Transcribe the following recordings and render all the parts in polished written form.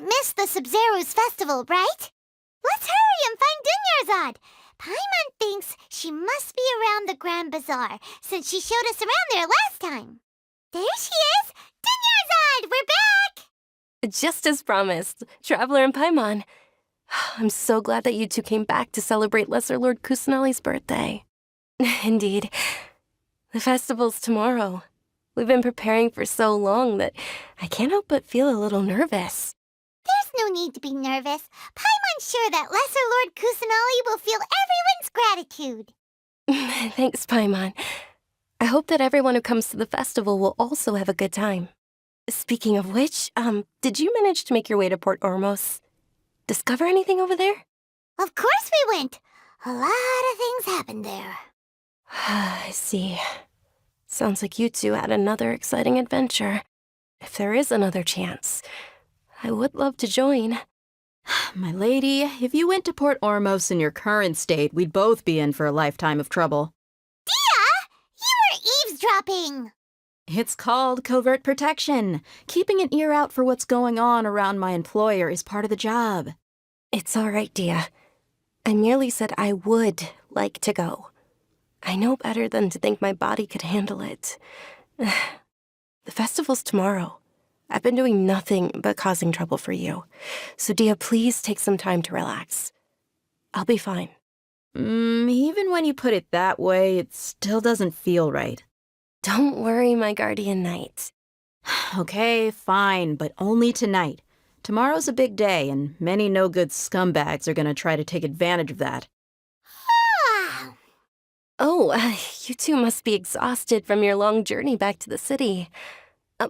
miss the Sub-Zero's festival, right? Let's hurry and find Dunyarzad. Paimon thinks she must be around the Grand Bazaar, since she showed us around there last time. There she is! Dunyarzad, we're back! Just as promised, Traveler and Paimon. I'm so glad that you two came back to celebrate Lesser Lord Kusanali's birthday. Indeed. The festival's tomorrow. We've been preparing for so long that I can't help but feel a little nervous. There's no need to be nervous. Paimon's sure that Lesser Lord Kusanali will feel everyone's gratitude. Thanks, Paimon. I hope that everyone who comes to the festival will also have a good time. Speaking of which, did you manage to make your way to Port Ormos? Discover anything over there? Of course we went. A lot of things happened there. I see. Sounds like you two had another exciting adventure. If there is another chance, I would love to join. My lady, if you went to Port Ormos in your current state, we'd both be in for a lifetime of trouble. Dia! You were eavesdropping! It's called covert protection. Keeping an ear out for what's going on around my employer is part of the job. It's all right, Dia. I merely said I would like to go. I know better than to think my body could handle it. The festival's tomorrow. I've been doing nothing but causing trouble for you. So, Dia, please take some time to relax. I'll be fine. Even when you put it that way, it still doesn't feel right. Don't worry, my guardian knight. Okay, fine, but only tonight. Tomorrow's a big day, and many no-good scumbags are gonna try to take advantage of that. Ah! Oh, you two must be exhausted from your long journey back to the city.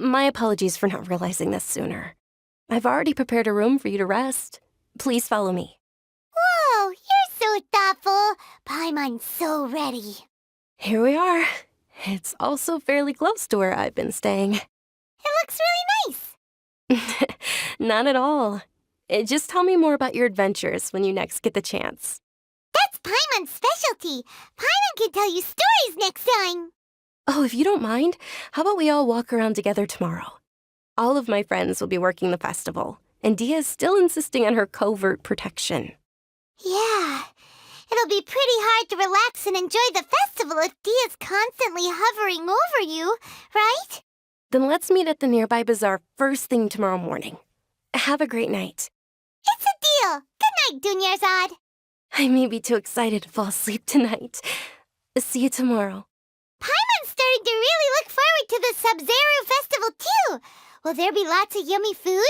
My apologies for not realizing this sooner. I've already prepared a room for you to rest. Please follow me. Whoa, you're so thoughtful. Paimon's so ready. Here we are. It's also fairly close to where I've been staying. It looks really nice. Not at all. Just tell me more about your adventures when you next get the chance. That's Paimon's specialty. Paimon can tell you stories next time. Oh, if you don't mind, how about we all walk around together tomorrow? All of my friends will be working the festival, and Dia's still insisting on her covert protection. Yeah, it'll be pretty hard to relax and enjoy the festival if Dia's constantly hovering over you, right? Then let's meet at the nearby bazaar first thing tomorrow morning. Have a great night. It's a deal. Good night, Dunyarzad. I may be too excited to fall asleep tonight. See you tomorrow. Paimon's starting to really look forward to the Sub-Zero festival, too. Will there be lots of yummy food?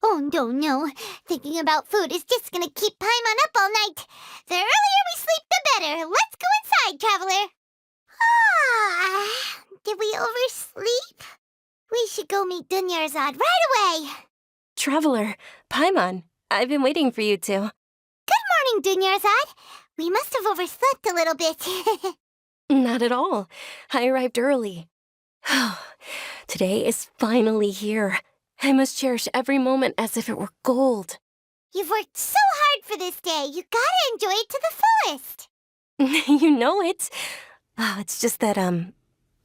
Oh, no. Thinking about food is just gonna keep Paimon up all night. The earlier we sleep, the better. Let's go inside, Traveler. Did we oversleep? We should go meet Dunyarzad right away. Traveler, Paimon, I've been waiting for you two. Good morning, Dunyarzad. We must have overslept a little bit. Not at all. I arrived early. Today is finally here. I must cherish every moment as if it were gold. You've worked so hard for this day. You gotta enjoy it to the fullest. You know it. Oh, it's just that,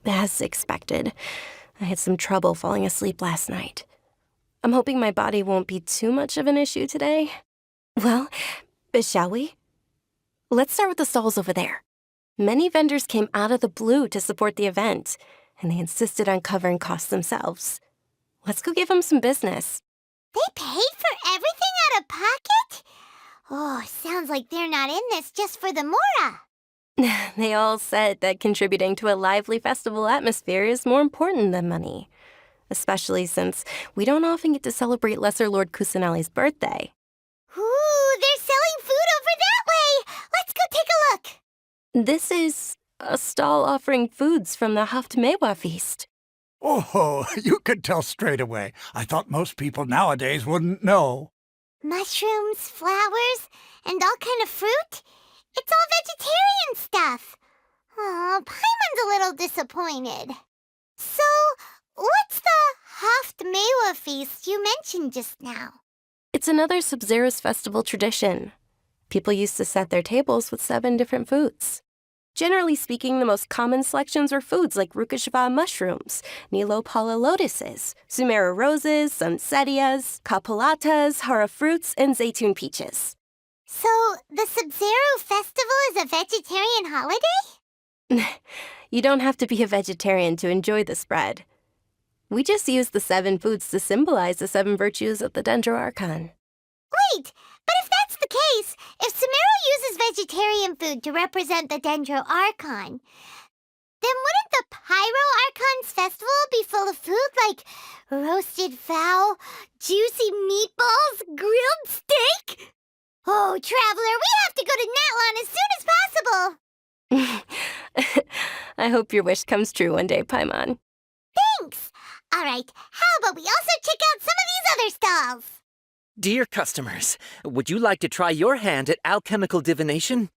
as expected, I had some trouble falling asleep last night. I'm hoping my body won't be too much of an issue today. Well, shall we? Let's start with the stalls over there. Many vendors came out of the blue to support the event, and they insisted on covering costs themselves. Let's go give them some business. They paid for everything out of pocket? Oh, sounds like they're not in this just for the Mora. They all said that contributing to a lively festival atmosphere is more important than money, especially since we don't often get to celebrate Lesser Lord Kusanali's birthday. Ooh, they're selling food over that way. Let's go take a look. This is a stall offering foods from the Haftmewa feast. Oh, you could tell straight away. I thought most people nowadays wouldn't know. Mushrooms, flowers, and all kind of fruit? It's all vegetarian stuff. Oh, Paimon's a little disappointed. So, what's the Haftmewa feast you mentioned just now? It's another Sub-Zero's festival tradition. People used to set their tables with 7 different foods. Generally speaking, the most common selections are foods like Rukashava mushrooms, Nilopala lotuses, Sumera roses, Sunsettias, Kapulatas, Hara fruits, and Zaytun peaches. So, the Sub-Zero Festival is a vegetarian holiday? You don't have to be a vegetarian to enjoy the spread. We just use the 7 foods to symbolize the 7 virtues of the Dendro Archon. Wait, but if that's the case, if Sumero uses vegetarian food to represent the Dendro Archon, then wouldn't the Pyro Archon's festival be full of food like roasted fowl, juicy meatballs, grilled steak? Oh, Traveler, we have to go to Natlan as soon as possible. I hope your wish comes true one day, Paimon. Thanks. All right, how about we also check out some of these other stalls? Dear customers, would you like to try your hand at alchemical divination?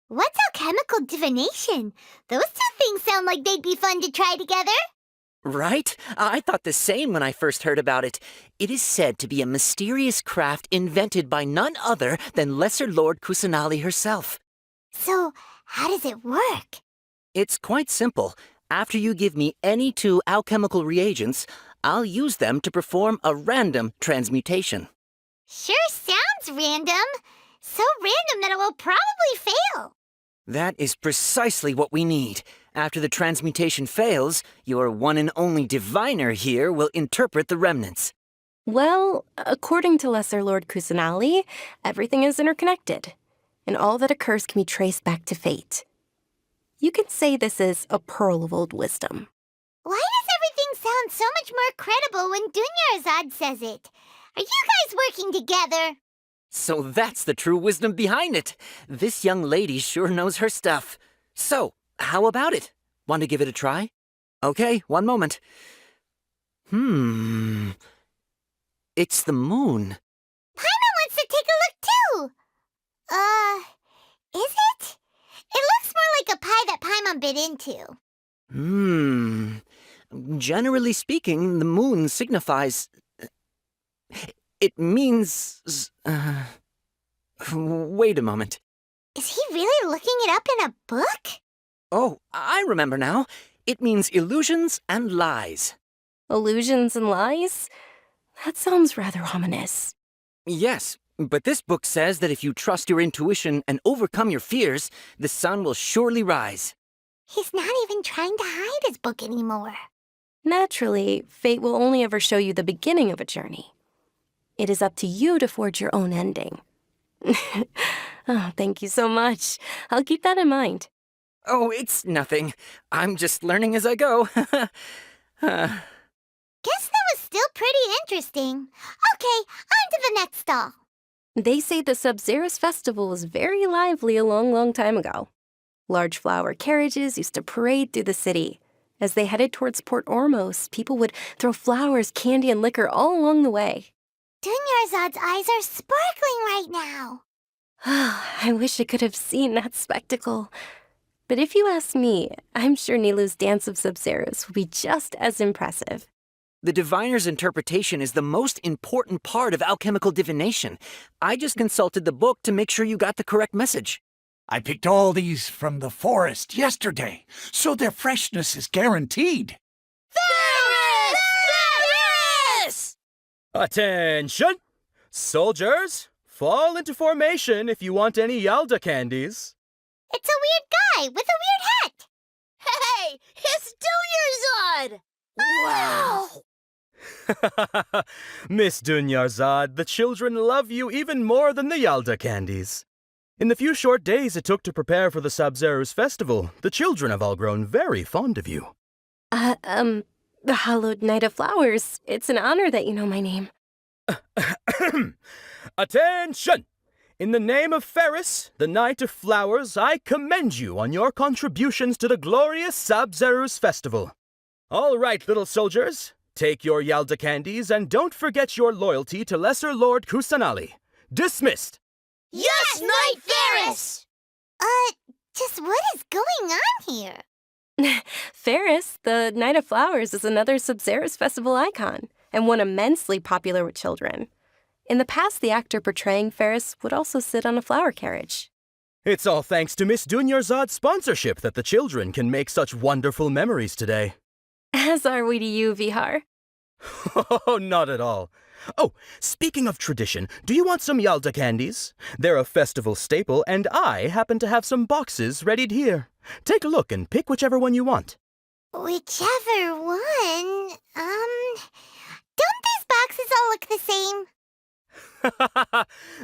What's alchemical divination? Those two things sound like they'd be fun to try together. Right? I thought the same when I first heard about it. It is said to be a mysterious craft invented by none other than Lesser Lord Kusanali herself. So, how does it work? It's quite simple. After you give me any 2 alchemical reagents, I'll use them to perform a random transmutation. Sure sounds random. So random that it will probably fail. That is precisely what we need. After the transmutation fails, your one and only diviner here will interpret the remnants. Well, according to Lesser Lord Kusanali, everything is interconnected, and all that occurs can be traced back to fate. You could say this is a pearl of old wisdom. Why does everything sound so much more credible when Dunyarzad says it? Are you guys working together? So that's the true wisdom behind it. This young lady sure knows her stuff. So, how about it? Want to give it a try? Okay, one moment. It's the moon. Paimon wants to take a look too. Is it? It looks more like a pie that Paimon bit into. Generally speaking, the moon signifies... It means... Wait a moment. Is he really looking it up in a book? Oh, I remember now. It means illusions and lies. Illusions and lies? That sounds rather ominous. Yes, but this book says that if you trust your intuition and overcome your fears, the sun will surely rise. He's not even trying to hide his book anymore. Naturally, fate will only ever show you the beginning of a journey. It is up to you to forge your own ending. Oh, thank you so much. I'll keep that in mind. Oh, it's nothing. I'm just learning as I go. Guess that was still pretty interesting. Okay, on to the next stall. They say the Sub-Zerus festival was very lively a long, long time ago. Large flower carriages used to parade through the city. As they headed towards Port Ormos, people would throw flowers, candy, and liquor all along the way. Dunyarzad's eyes are sparkling right now. I wish I could have seen that spectacle. But if you ask me, I'm sure Nilu's Dance of Sub-Zerus will be just as impressive. The diviner's interpretation is the most important part of alchemical divination. I just consulted the book to make sure you got the correct message. I picked all these from the forest yesterday, so their freshness is guaranteed. Ferris! Attention! Soldiers, fall into formation if you want any Yalda candies. It's a weird guy with a weird hat. Hey, it's Dunyarzad! Wow! Miss Dunyarzad, the children love you even more than the Yalda candies. In the few short days it took to prepare for the Sub-Zerus festival, the children have all grown very fond of you. The Hallowed Knight of Flowers. It's an honor that you know my name. Attention! In the name of Ferris, the Knight of Flowers, I commend you on your contributions to the glorious Sub-Zerus festival. All right, little soldiers, take your Yalda candies and don't forget your loyalty to Lesser Lord Kusanali. Dismissed! Yes, Knight Ferris! Just what is going on here? Ferris, the Knight of Flowers, is another Sub-Zerus festival icon, and one immensely popular with children. In the past, the actor portraying Ferris would also sit on a flower carriage. It's all thanks to Miss Dunyarzad's sponsorship that the children can make such wonderful memories today. As are we to you, Vihar. Oh, not at all. Oh, speaking of tradition, do you want some Yalta candies? They're a festival staple, and I happen to have some boxes readied here. Take a look and pick whichever one you want. Whichever one, don't these boxes all look the same?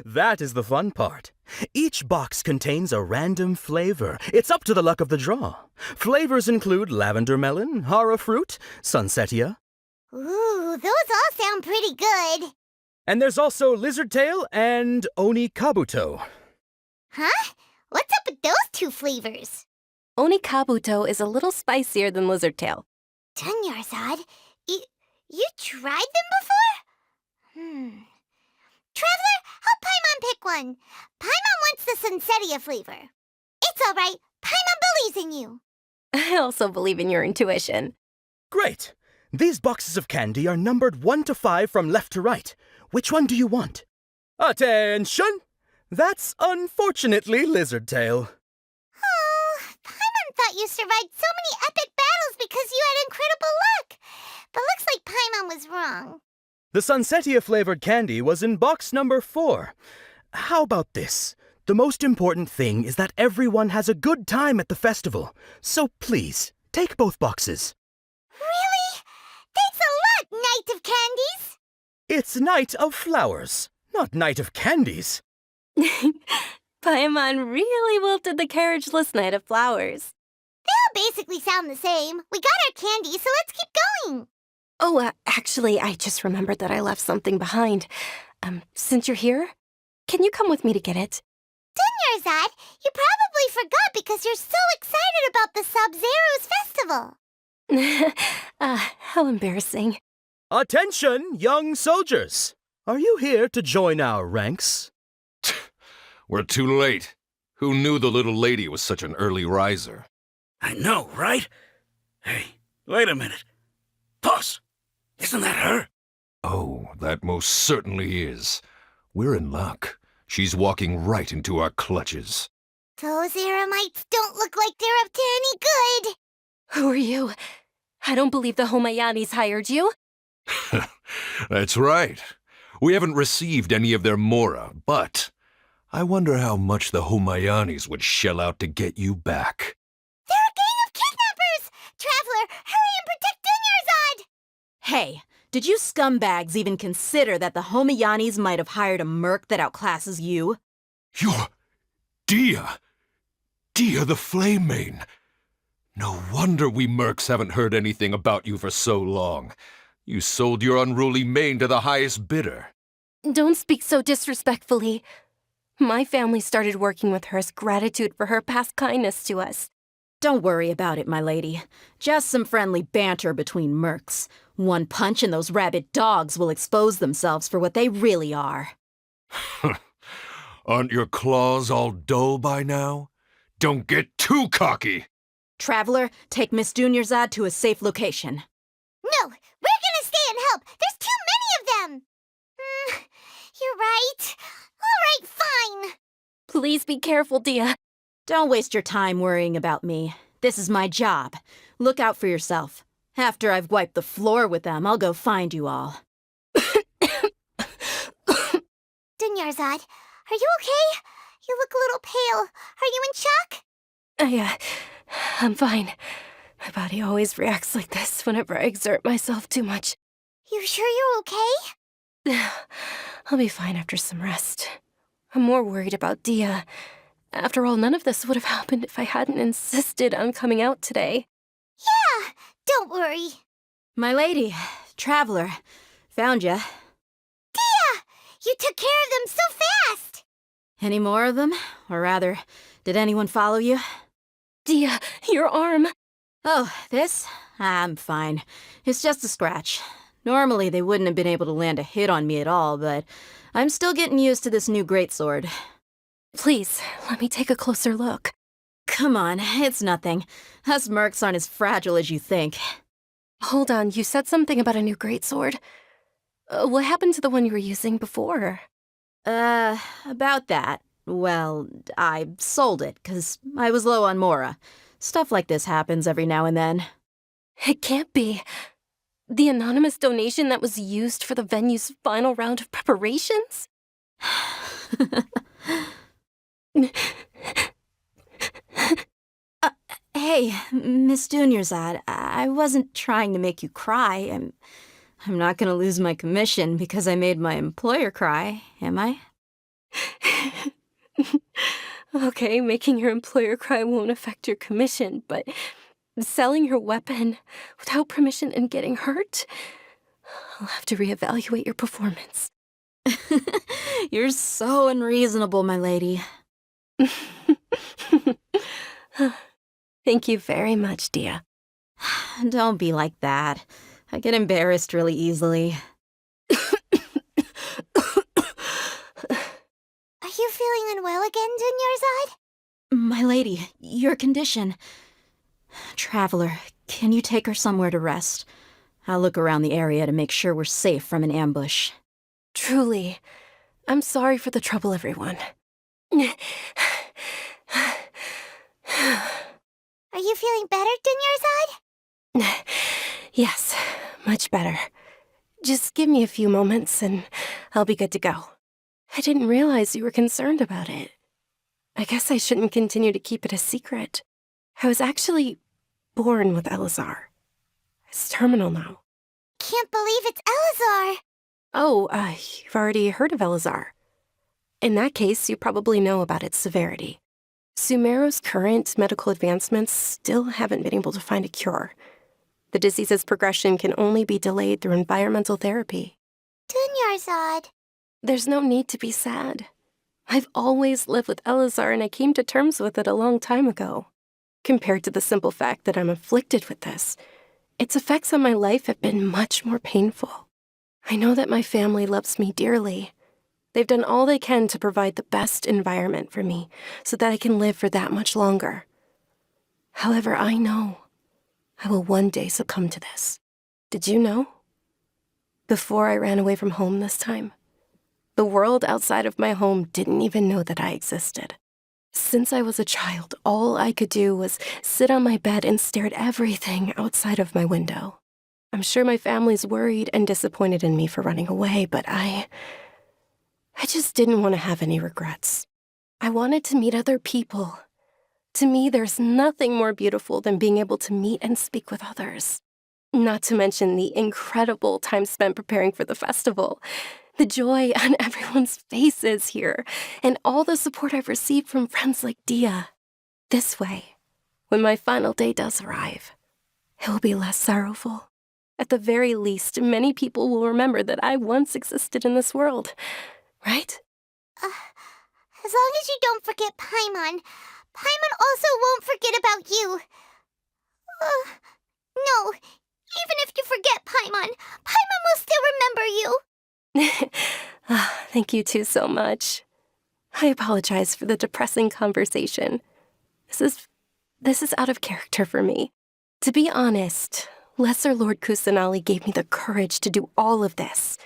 That is the fun part. Each box contains a random flavor. It's up to the luck of the draw. Flavors include lavender melon, hara fruit, sunsetia. Ooh, those all sound pretty good. And there's also lizard tail and oni kabuto. Huh? What's up with those two flavors? Oni kabuto is a little spicier than lizard tail. Dunyarzad, you tried them before? Traveler, help Paimon pick one. Paimon wants the Sunsetia flavor. It's all right. Paimon believes in you. I also believe in your intuition. Great! These boxes of candy are numbered 1 to 5 from left to right. Which one do you want? Attention! That's unfortunately lizard tail. Oh, Paimon thought you survived so many epic battles because you had incredible luck. But looks like Paimon was wrong. The Sunsetia flavored candy was in box number 4. How about this? The most important thing is that everyone has a good time at the festival. So please, take both boxes. Really? Thanks a lot, Knight of Candies. It's Night of Flowers, not Night of Candies. Paimon really wilted the carriageless Knight of Flowers. They all basically sound the same. We got our candy, so let's keep going. Oh, actually, I just remembered that I left something behind. Since you're here, can you come with me to get it? Dunyarzad, you probably forgot because you're so excited about the Sub-Zero's festival. How embarrassing. Attention, young soldiers! Are you here to join our ranks? We're too late. Who knew the little lady was such an early riser? I know, right? Hey, wait a minute. Pause! Isn't that her? Oh, that most certainly is. We're in luck. She's walking right into our clutches. Those Eremites don't look like they're up to any good. Who are you? I don't believe the Homayanis hired you. That's right. We haven't received any of their mora, but I wonder how much the Homayanis would shell out to get you back. They're a gang of kidnappers! Traveler, hurry and protect Dunyarzad! Hey, did you scumbags even consider that the Homayanis might have hired a merc that outclasses you? You're Dia! Dia the Flame Mane! No wonder we mercs haven't heard anything about you for so long. You sold your unruly mane to the highest bidder. Don't speak so disrespectfully. My family started working with her as gratitude for her past kindness to us. Don't worry about it, my lady. Just some friendly banter between mercs. One punch and those rabid dogs will expose themselves for what they really are. Aren't your claws all dull by now? Don't get too cocky! Traveler, take Miss Dunyarzad to a safe location. No, we're gonna stay and help. There's too many of them. You're right. All right, fine. Please be careful, Dia. Don't waste your time worrying about me. This is my job. Look out for yourself. After I've wiped the floor with them, I'll go find you all. Dunyarzad, are you okay? You look a little pale. Are you in shock? I'm fine. My body always reacts like this whenever I exert myself too much. You sure you're okay? I'll be fine after some rest. I'm more worried about Dia. After all, none of this would have happened if I hadn't insisted on coming out today. Yeah, don't worry. My lady, Traveler, found ya. Dia! You took care of them so fast! Any more of them? Or rather, did anyone follow you? Dia, your arm. Oh, this? I'm fine. It's just a scratch. Normally, they wouldn't have been able to land a hit on me at all, but I'm still getting used to this new greatsword. Please, let me take a closer look. Come on, it's nothing. Us mercs aren't as fragile as you think. Hold on, you said something about a new greatsword. What happened to the one you were using before? About that. Well, I sold it because I was low on Mora. Stuff like this happens every now and then. It can't be. The anonymous donation that was used for the venue's final round of preparations? Hey, Miss Dunyarzad, I wasn't trying to make you cry. I'm not gonna lose my commission because I made my employer cry, am I? Okay, making your employer cry won't affect your commission, but selling your weapon without permission and getting hurt? I'll have to reevaluate your performance. You're so unreasonable, my lady. Thank you very much, Dia. Don't be like that. I get embarrassed really easily. Are you feeling unwell again, Dunyarzad? My lady, your condition. Traveler, can you take her somewhere to rest? I'll look around the area to make sure we're safe from an ambush. Truly, I'm sorry for the trouble, everyone. Are you feeling better, Dunyarzad? Yes, much better. Just give me a few moments and I'll be good to go. I didn't realize you were concerned about it. I guess I shouldn't continue to keep it a secret. I was actually born with Elazar. It's terminal now. Can't believe it's Elazar. Oh, you've already heard of Elazar. In that case, you probably know about its severity. Sumeru's current medical advancements still haven't been able to find a cure. The disease's progression can only be delayed through environmental therapy. Dunyarzad. There's no need to be sad. I've always lived with Elazar and I came to terms with it a long time ago. Compared to the simple fact that I'm afflicted with this, its effects on my life have been much more painful. I know that my family loves me dearly. They've done all they can to provide the best environment for me so that I can live for that much longer. However, I know I will one day succumb to this. Did you know? Before I ran away from home this time, the world outside of my home didn't even know that I existed. Since I was a child, all I could do was sit on my bed and stare at everything outside of my window. I'm sure my family's worried and disappointed in me for running away, but I just didn't want to have any regrets. I wanted to meet other people. To me, there's nothing more beautiful than being able to meet and speak with others. Not to mention the incredible time spent preparing for the festival. The joy on everyone's faces here, and all the support I've received from friends like Dia. This way, when my final day does arrive, it will be less sorrowful. At the very least, many people will remember that I once existed in this world, right? As long as you don't forget Paimon. Paimon also won't forget about you. No, even if you forget Paimon, Paimon will still remember you. Thank you two so much. I apologize for the depressing conversation. This is out of character for me. To be honest, Lesser Lord Kusanali gave me the courage to do all of this.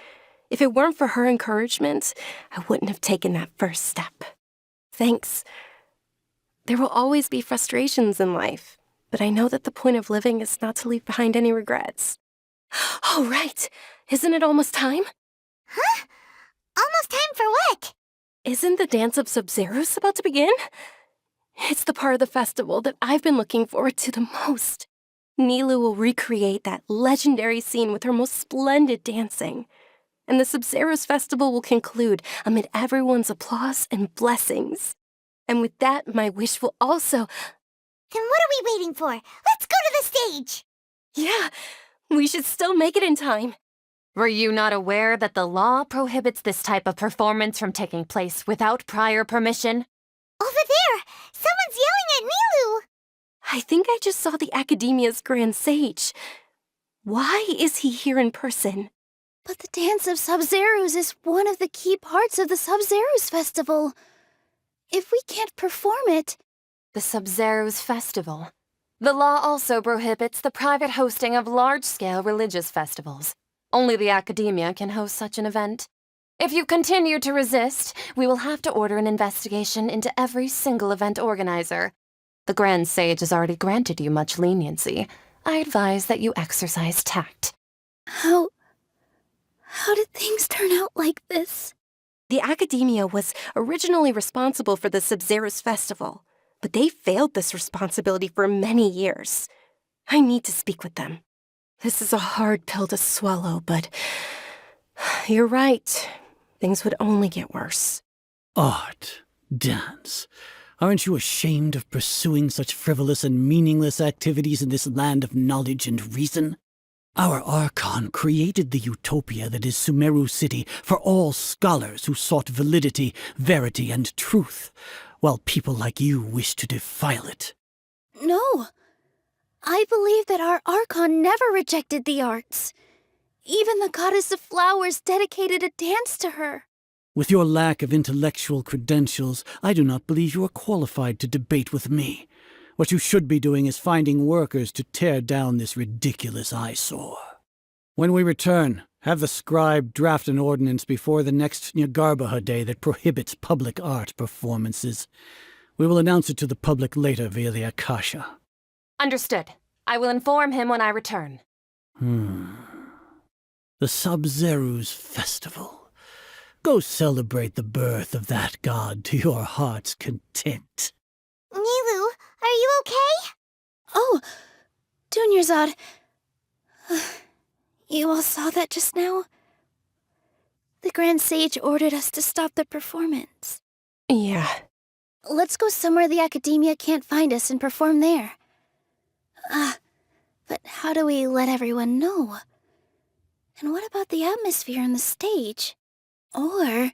If it weren't for her encouragement, I wouldn't have taken that first step. Thanks. There will always be frustrations in life, but I know that the point of living is not to leave behind any regrets. Oh, right. Isn't it almost time? Huh? Almost time for what? Isn't the dance of Sub-Zerus about to begin? It's the part of the festival that I've been looking forward to the most. Nilu will recreate that legendary scene with her most splendid dancing. And the Sub-Zerus festival will conclude amid everyone's applause and blessings. And with that, my wish will also... Then what are we waiting for? Let's go to the stage! Yeah, we should still make it in time. Were you not aware that the law prohibits this type of performance from taking place without prior permission? Over there! Someone's yelling at Nilu! I think I just saw the Academia's Grand Sage. Why is he here in person? But the Dance of Sub-Zerus is one of the key parts of the Sub-Zerus festival. If we can't perform it... The Sub-Zerus Festival. The law also prohibits the private hosting of large-scale religious festivals. Only the Academia can host such an event. If you continue to resist, we will have to order an investigation into every single event organizer. The Grand Sage has already granted you much leniency. I advise that you exercise tact. How did things turn out like this? The Academia was originally responsible for the Subzerus Festival, but they failed this responsibility for many years. I need to speak with them. This is a hard pill to swallow, but you're right. Things would only get worse. Art, dance. Aren't you ashamed of pursuing such frivolous and meaningless activities in this land of knowledge and reason? Our Archon created the utopia that is Sumeru City for all scholars who sought validity, verity, and truth, while people like you wish to defile it. No. I believe that our Archon never rejected the arts. Even the goddess of flowers dedicated a dance to her. With your lack of intellectual credentials, I do not believe you are qualified to debate with me. What you should be doing is finding workers to tear down this ridiculous eyesore. When we return, have the scribe draft an ordinance before the next Nyagarbha day that prohibits public art performances. We will announce it to the public later via the Akasha. Understood. I will inform him when I return. The Subzerus Festival. Go celebrate the birth of that god to your heart's content. Nilu, are you okay? Oh, Dunyarzad. You all saw that just now? The Grand Sage ordered us to stop the performance. Yeah. Let's go somewhere the Academia can't find us and perform there. But how do we let everyone know? And what about the atmosphere on the stage? Or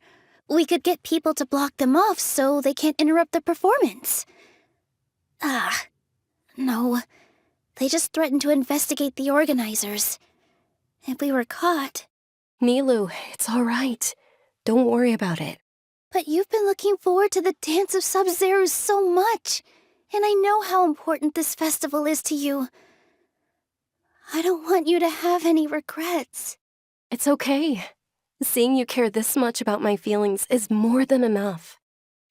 we could get people to block them off so they can't interrupt the performance. No. They just threatened to investigate the organizers. If we were caught... Nilu, it's all right. Don't worry about it. But you've been looking forward to the Dance of Subzerus so much, and I know how important this festival is to you. I don't want you to have any regrets. It's okay. Seeing you care this much about my feelings is more than enough.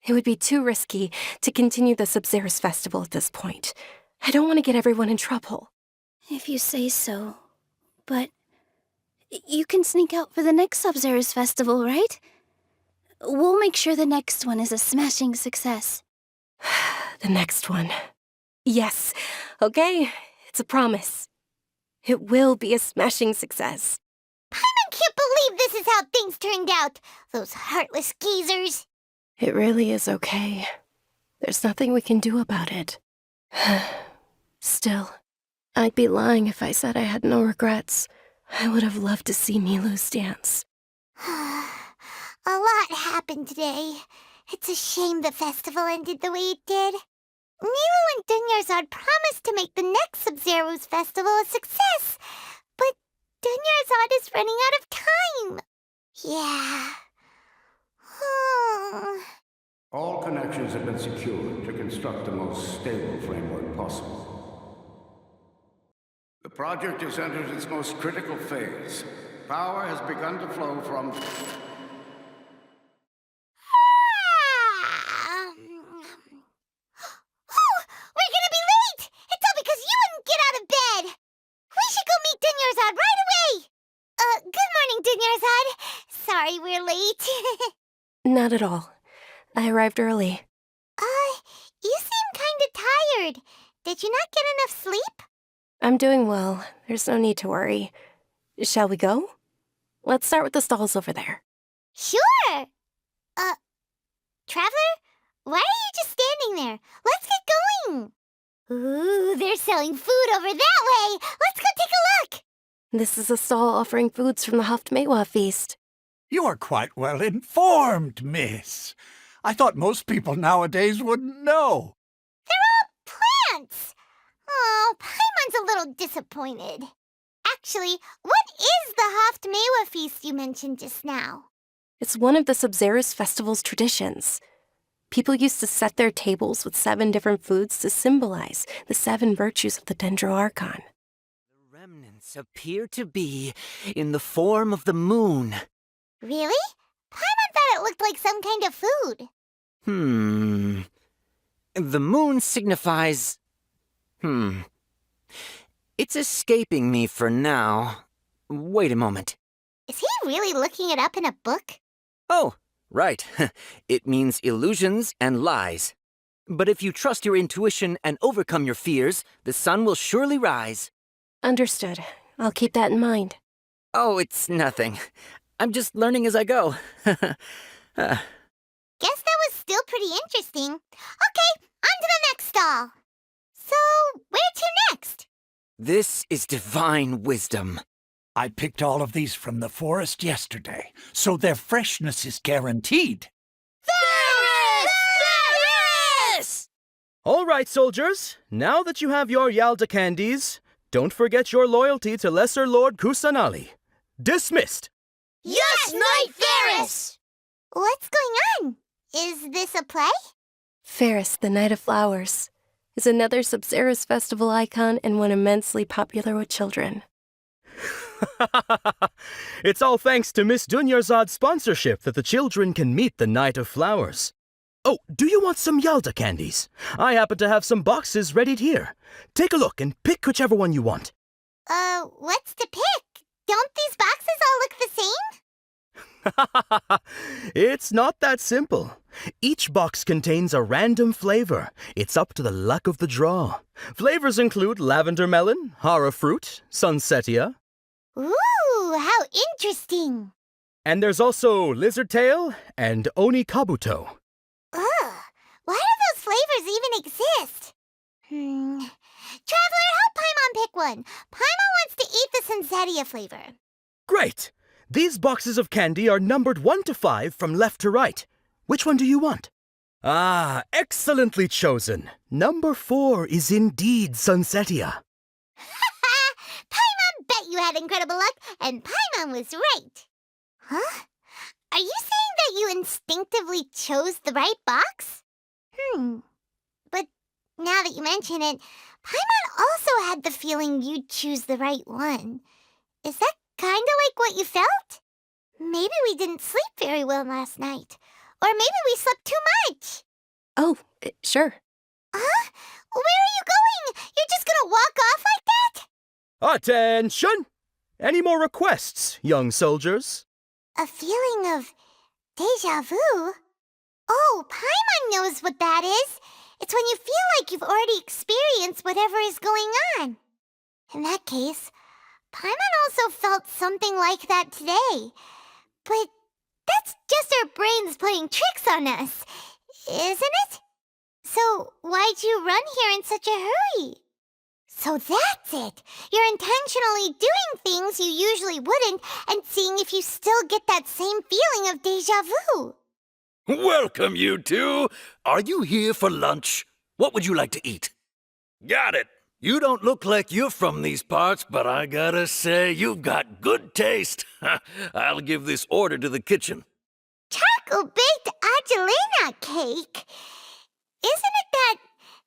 It would be too risky to continue the Subzerus Festival at this point. I don't want to get everyone in trouble. If you say so. But you can sneak out for the next Subzerus Festival, right? We'll make sure the next one is a smashing success. The next one. Yes. Okay. It's a promise. It will be a smashing success. I can't believe this is how things turned out. Those heartless geezers. It really is okay. There's nothing we can do about it. Still, I'd be lying if I said I had no regrets. I would have loved to see Nilu's dance. A lot happened today. It's a shame the festival ended the way it did. Nilu and Dunyarzad promised to make the next Subzerus festival a success, but Dunyarzad is running out of time. Yeah. All connections have been secured to construct the most stable framework possible. The project has entered its most critical phase. Power has begun to flow from... We're gonna be late! It's all because you wouldn't get out of bed! We should go meet Dunyarzad right away! Good morning, Dunyarzad. Sorry we're late. Not at all. I arrived early. You seem kinda tired. Did you not get enough sleep? I'm doing well. There's no need to worry. Shall we go? Let's start with the stalls over there. Sure! Traveler? Why are you just standing there? Let's get going! Ooh, they're selling food over that way! Let's go take a look! This is a stall offering foods from the Haftmewa feast. You're quite well informed, miss. I thought most people nowadays wouldn't know. They're all plants! Oh, Paimon's a little disappointed. Actually, what is the Haftmewa feast you mentioned just now? It's one of the Subzerus Festival's traditions. People used to set their tables with 7 different foods to symbolize the 7 virtues of the Dendroarchon. The remnants appear to be in the form of the moon. Really? Paimon thought it looked like some kind of food. The moon signifies... It's escaping me for now. Wait a moment. Is he really looking it up in a book? Oh, right. It means illusions and lies. But if you trust your intuition and overcome your fears, the sun will surely rise. Understood. I'll keep that in mind. Oh, it's nothing. I'm just learning as I go. Guess that was still pretty interesting. Okay, on to the next stall. So, where to next? This is divine wisdom. I picked all of these from the forest yesterday, so their freshness is guaranteed. Ferris! All right, soldiers. Now that you have your Yalda candies, don't forget your loyalty to Lesser Lord Kusanali. Dismissed! Yes, Knight Ferris! What's going on? Is this a play? Ferris, the Night of Flowers, is another Subzerus festival icon and one immensely popular with children. It's all thanks to Miss Dunyarzad's sponsorship that the children can meet the Night of Flowers. Oh, do you want some Yalda candies? I happen to have some boxes ready here. Take a look and pick whichever one you want. What's to pick? Don't these boxes all look the same? It's not that simple. Each box contains a random flavor. It's up to the luck of the draw. Flavors include lavender melon, hara fruit, sunsetia. Ooh, how interesting. And there's also lizard tail and oni kabuto. Ugh, why do those flavors even exist? Traveler, help Paimon pick one. Paimon wants to eat the sunsetia flavor. Great! These boxes of candy are numbered 1 to 5 from left to right. Which one do you want? Ah, excellently chosen. Number 4 is indeed sunsetia. Paimon bet you had incredible luck, and Paimon was right. Huh? Are you saying that you instinctively chose the right box? But now that you mention it, Paimon also had the feeling you'd choose the right one. Is that kinda like what you felt? Maybe we didn't sleep very well last night. Or maybe we slept too much. Oh, sure. Huh? Where are you going? You're just gonna walk off like that? Attention! Any more requests, young soldiers? A feeling of déjà vu? Oh, Paimon knows what that is. It's when you feel like you've already experienced whatever is going on. In that case, Paimon also felt something like that today. But that's just our brains playing tricks on us, isn't it? So why'd you run here in such a hurry? So that's it. You're intentionally doing things you usually wouldn't and seeing if you still get that same feeling of déjà vu. Welcome, you two. Are you here for lunch? What would you like to eat? Got it. You don't look like you're from these parts, but I gotta say, you've got good taste. I'll give this order to the kitchen. Charcoal-baked Angelina cake? Isn't it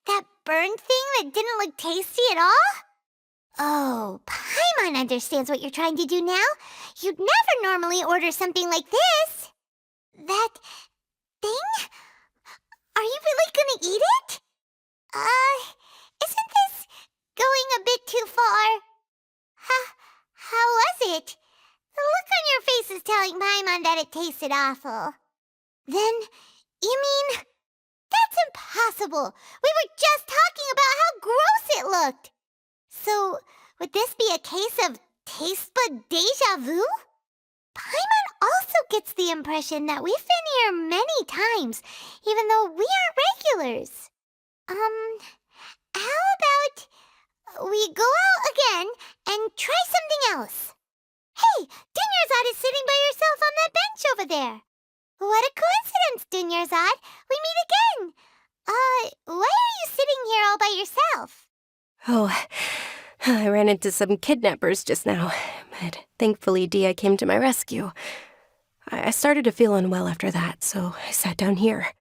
that burned thing that didn't look tasty at all? Oh, Paimon understands what you're trying to do now. You'd never normally order something like this. That thing? Are you really gonna eat it? Isn't this going a bit too far? How was it? The look on your face is telling Paimon that it tasted awful. Then, you mean, that's impossible. We were just talking about how gross it looked. So, would this be a case of taste bud déjà vu? Paimon also gets the impression that we've been here many times, even though we aren't regulars. How about we go out again and try something else? Hey, Dunyarzad is sitting by herself on that bench over there. What a coincidence, Dunyarzad. We meet again. Why are you sitting here all by yourself? Oh, I ran into some kidnappers just now, but thankfully Dia came to my rescue. I started to feel unwell after that, so I sat down here.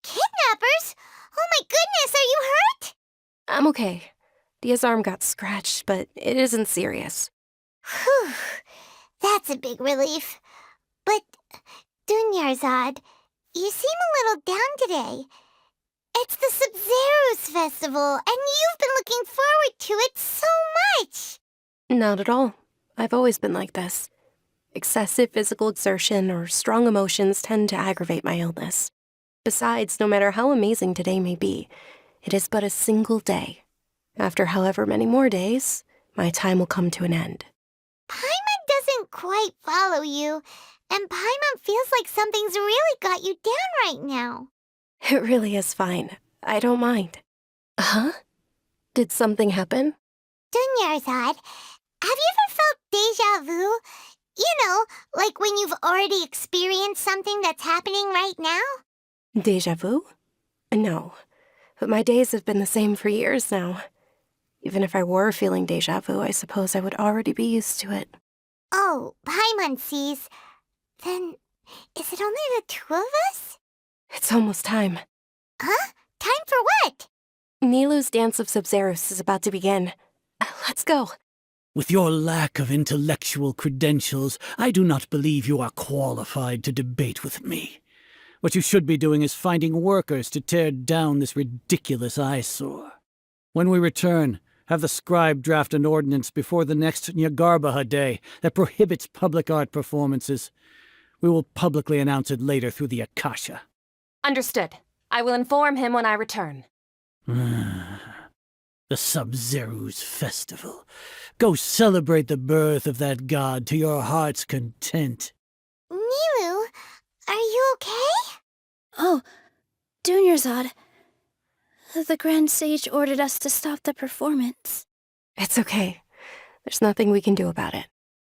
Kidnappers? Oh my goodness, are you hurt? I'm okay. Dia's arm got scratched, but it isn't serious. Whew, that's a big relief. But Dunyarzad, you seem a little down today. It's the Sub-Zero's festival, and you've been looking forward to it so much. Not at all. I've always been like this. Excessive physical exertion or strong emotions tend to aggravate my illness. Besides, no matter how amazing today may be, it is but a single day. After however many more days, my time will come to an end. Paimon doesn't quite follow you, and Paimon feels like something's really got you down right now. It really is fine. I don't mind. Huh? Did something happen? Dunyarzad, have you ever felt deja vu? You know, like when you've already experienced something that's happening right now? Deja vu? No. But my days have been the same for years now. Even if I were feeling deja vu, I suppose I would already be used to it. Oh, Paimon sees. Then, is it only the two of us? It's almost time. Huh? Time for what? Nilou's Dance of Sub-Zeros is about to begin. Let's go. With your lack of intellectual credentials, I do not believe you are qualified to debate with me. What you should be doing is finding workers to tear down this ridiculous eyesore. When we return, have the scribe draft an ordinance before the next Nyagarbaha Day that prohibits public art performances. We will publicly announce it later through the Akasha. Understood. I will inform him when I return. The Sub-Zero's festival. Go celebrate the birth of that god to your heart's content. Nilou, are you okay? Oh, Dunyarzad. The Grand Sage ordered us to stop the performance. It's okay. There's nothing we can do about it.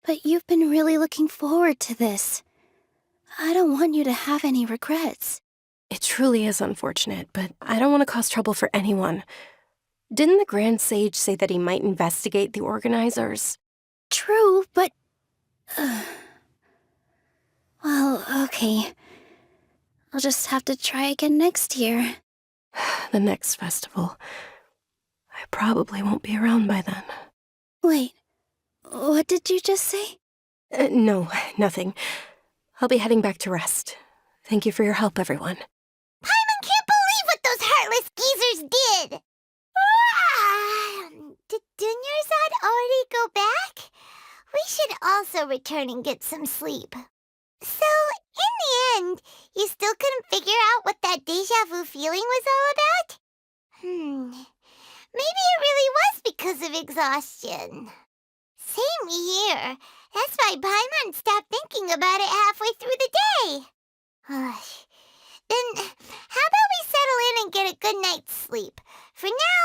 But you've been really looking forward to this. I don't want you to have any regrets. It truly is unfortunate, but I don't want to cause trouble for anyone. Didn't the Grand Sage say that he might investigate the organizers? True, but... well, okay. I'll just have to try again next year. The next festival. I probably won't be around by then. Wait, what did you just say? No, nothing. I'll be heading back to rest. Thank you for your help, everyone. Paimon can't believe what those heartless geezers did! Did Dunyarzad already go back? We should also return and get some sleep. So, in the end, you still couldn't figure out what that deja vu feeling was all about? Maybe it really was because of exhaustion. Same here. That's why Paimon stopped thinking about it halfway through the day. Then, how about we settle in and get a good night's sleep? For now,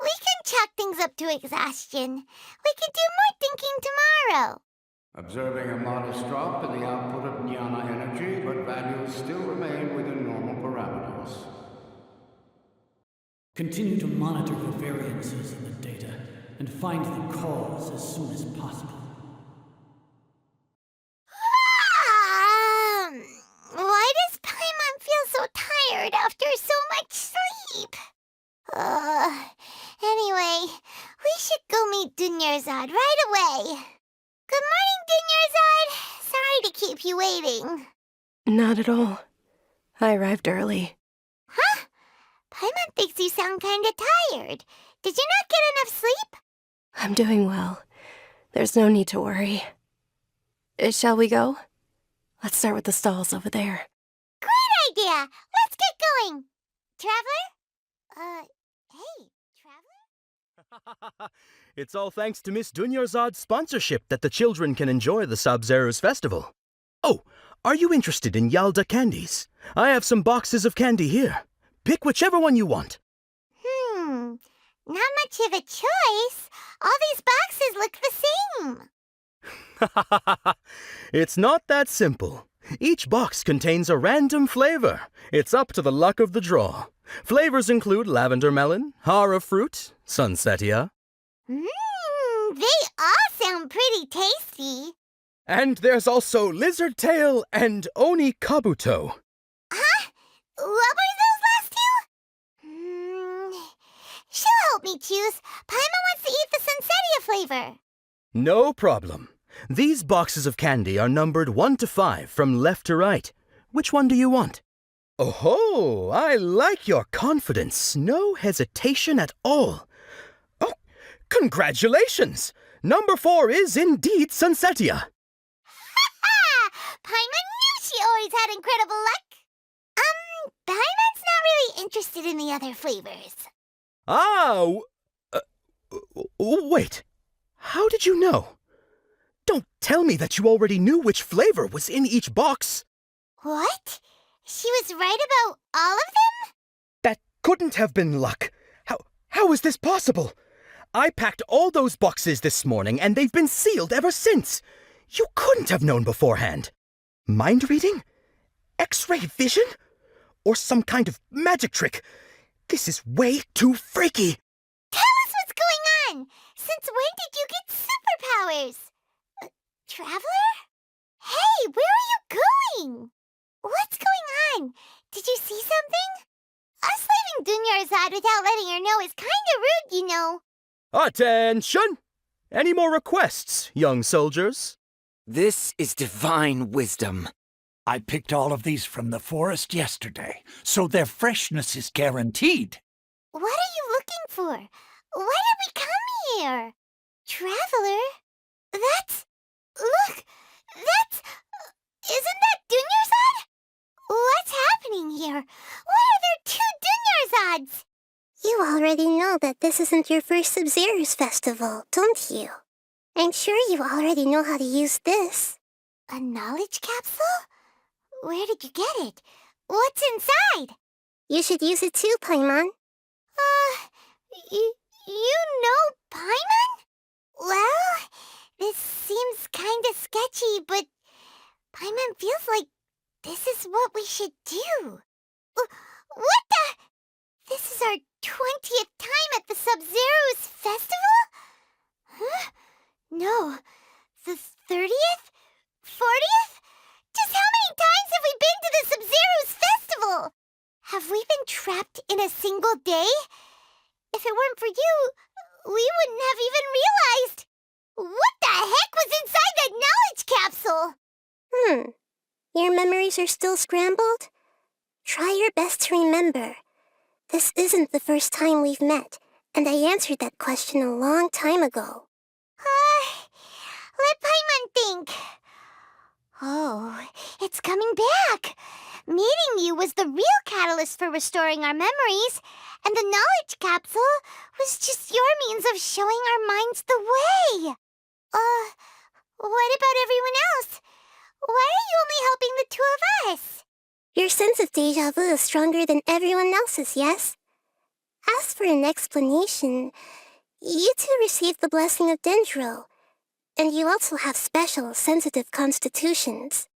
we can chalk things up to exhaustion. We can do more thinking tomorrow. Observing a modest drop in the output of jnana energy, but values still remain within normal parameters. Continue to monitor the variances in the data and find the cause as soon as possible. Why does Paimon feel so tired after so much sleep? Anyway, we should go meet Dunyarzad right away. Good morning, Dunyarzad. Sorry to keep you waiting. Not at all. I arrived early. Huh? Paimon thinks you sound kinda tired. Did you not get enough sleep? I'm doing well. There's no need to worry. Shall we go? Let's start with the stalls over there. Great idea! Let's get going! Traveler? Hey, Traveler? It's all thanks to Miss Dunyarzad's sponsorship that the children can enjoy the Sub-Zero's festival. Oh, are you interested in Yalda candies? I have some boxes of candy here. Pick whichever one you want. Not much of a choice. All these boxes look the same. It's not that simple. Each box contains a random flavor. It's up to the luck of the draw. Flavors include lavender melon, hara fruit, sunsetia. They all sound pretty tasty. And there's also lizard tail and oni kabuto. Huh? What were those last two? She'll help me choose. Paimon wants to eat the sunsetia flavor. No problem. These boxes of candy are numbered 1 to 5 from left to right. Which one do you want? Oh, I like your confidence. No hesitation at all. Oh, congratulations! Number 4 is indeed Sunsetia. Ha! Paimon knew she always had incredible luck. Paimon's not really interested in the other flavors. Ah, wait. How did you know? Don't tell me that you already knew which flavor was in each box. What? She was right about all of them? That couldn't have been luck. How is this possible? I packed all those boxes this morning and they've been sealed ever since. You couldn't have known beforehand. Mind reading? X-ray vision? Or some kind of magic trick? This is way too freaky. Tell us what's going on! Since when did you get superpowers? Traveler? Hey, where are you going? What's going on? Did you see something? Us leaving Dunyarzad without letting her know is kinda rude, you know. Attention! Any more requests, young soldiers? This is divine wisdom. I picked all of these from the forest yesterday, so their freshness is guaranteed. What are you looking for? Why did we come here? Traveler? Look! Isn't that Dunyarzad? What's happening here? Why are there 2 Dunyarzads? You already know that this isn't your first Sub-Zero's festival, don't you? I'm sure you already know how to use this. A knowledge capsule? Where did you get it? What's inside? You should use it too, Paimon. You know Paimon? Well, this seems kinda sketchy, but Paimon feels like this is what we should do. What the? This is our 20th time at the Sub-Zero's festival? Huh? No. The 30th? 40th? Just how many times have we been to the Sub-Zero's festival? Have we been trapped in a single day? If it weren't for you, we wouldn't have even realized. What the heck was inside that knowledge capsule? Your memories are still scrambled? Try your best to remember. This isn't the first time we've met, and I answered that question a long time ago. Let Paimon think. Oh, it's coming back. Meeting you was the real catalyst for restoring our memories, and the knowledge capsule was just your means of showing our minds the way. What about everyone else? Why are you only helping the 2 of us? Your sense of déjà vu is stronger than everyone else's, yes? As for an explanation, you 2 received the blessing of Dendro, and you also have special, sensitive constitutions.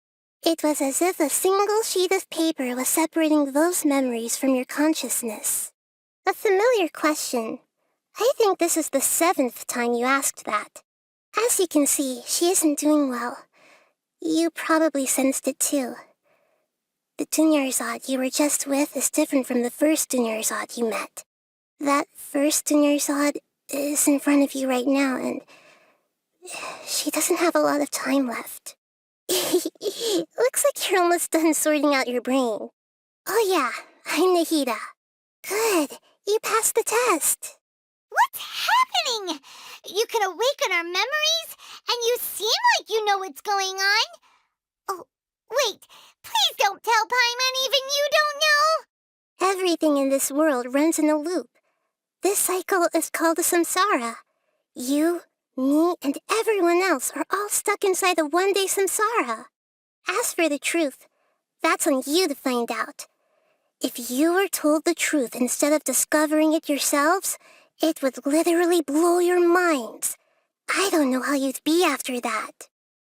It was as if a single sheet of paper was separating those memories from your consciousness. A familiar question. I think this is the 7th time you asked that. As you can see, she isn't doing well. You probably sensed it too. The Dunyarzad you were just with is different from the first Dunyarzad you met. That first Dunyarzad is in front of you right now, and she doesn't have a lot of time left. Looks like you're almost done sorting out your brain. Oh yeah, I'm Nahida. Good, you passed the test. What's happening? You can awaken our memories, and you seem like you know what's going on. Oh, wait, please don't tell Paimon even you don't know. Everything in this world runs in a loop. This cycle is called a samsara. You, me, and everyone else are all stuck inside a one-day samsara. As for the truth, that's on you to find out. If you were told the truth instead of discovering it yourselves, it would literally blow your minds. I don't know how you'd be after that.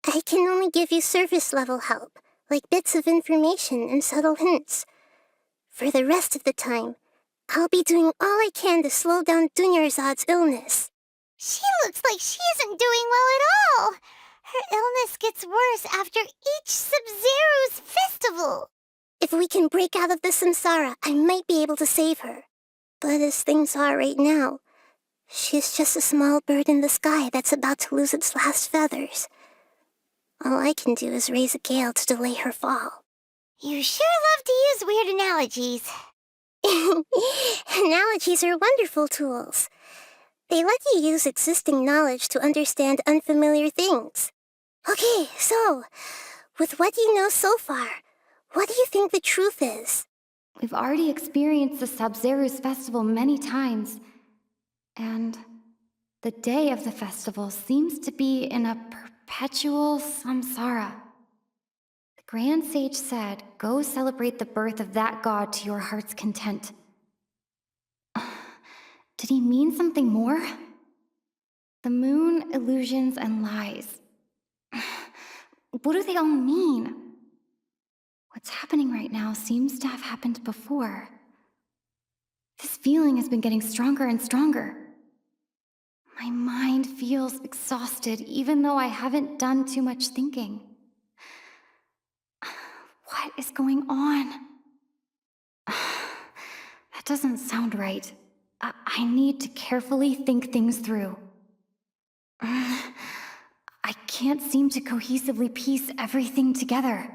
I can only give you surface-level help, like bits of information and subtle hints. For the rest of the time, I'll be doing all I can to slow down Dunyarzad's illness. She looks like she isn't doing well at all. Her illness gets worse after each Sub-Zero's festival. If we can break out of the samsara, I might be able to save her. But as things are right now, she's just a small bird in the sky that's about to lose its last feathers. All I can do is raise a gale to delay her fall. You sure love to use weird analogies. Analogies are wonderful tools. They let you use existing knowledge to understand unfamiliar things. Okay, so, with what you know so far, what do you think the truth is? We've already experienced the Sub-Zerus festival many times, and the day of the festival seems to be in a perpetual samsara. The Grand Sage said, go celebrate the birth of that god to your heart's content. Did he mean something more? The moon, illusions, and lies. What do they all mean? What's happening right now seems to have happened before. This feeling has been getting stronger and stronger. My mind feels exhausted, even though I haven't done too much thinking. What is going on? That doesn't sound right. I need to carefully think things through. I can't seem to cohesively piece everything together.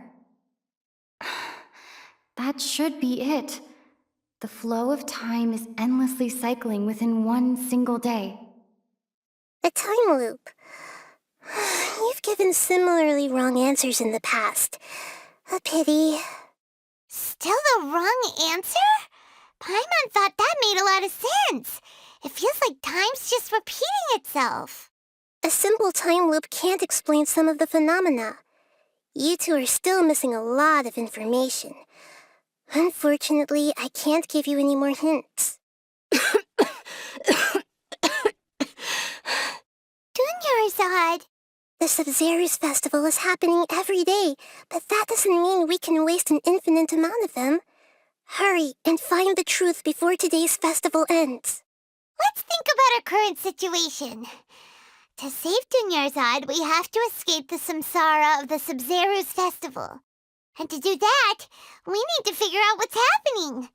That should be it. The flow of time is endlessly cycling within one single day. A time loop. You've given similarly wrong answers in the past. A pity. Still the wrong answer? Paimon thought that made a lot of sense. It feels like time's just repeating itself. A simple time loop can't explain some of the phenomena. You two are still missing a lot of information. Unfortunately, I can't give you any more hints. Dunyarzad. The Sub-Zerus festival is happening every day, but that doesn't mean we can waste an infinite amount of them. Hurry and find the truth before today's festival ends. Let's think about our current situation. To save Dunyarzad, we have to escape the samsara of the Sub-Zerus festival. And to do that, we need to figure out what's happening.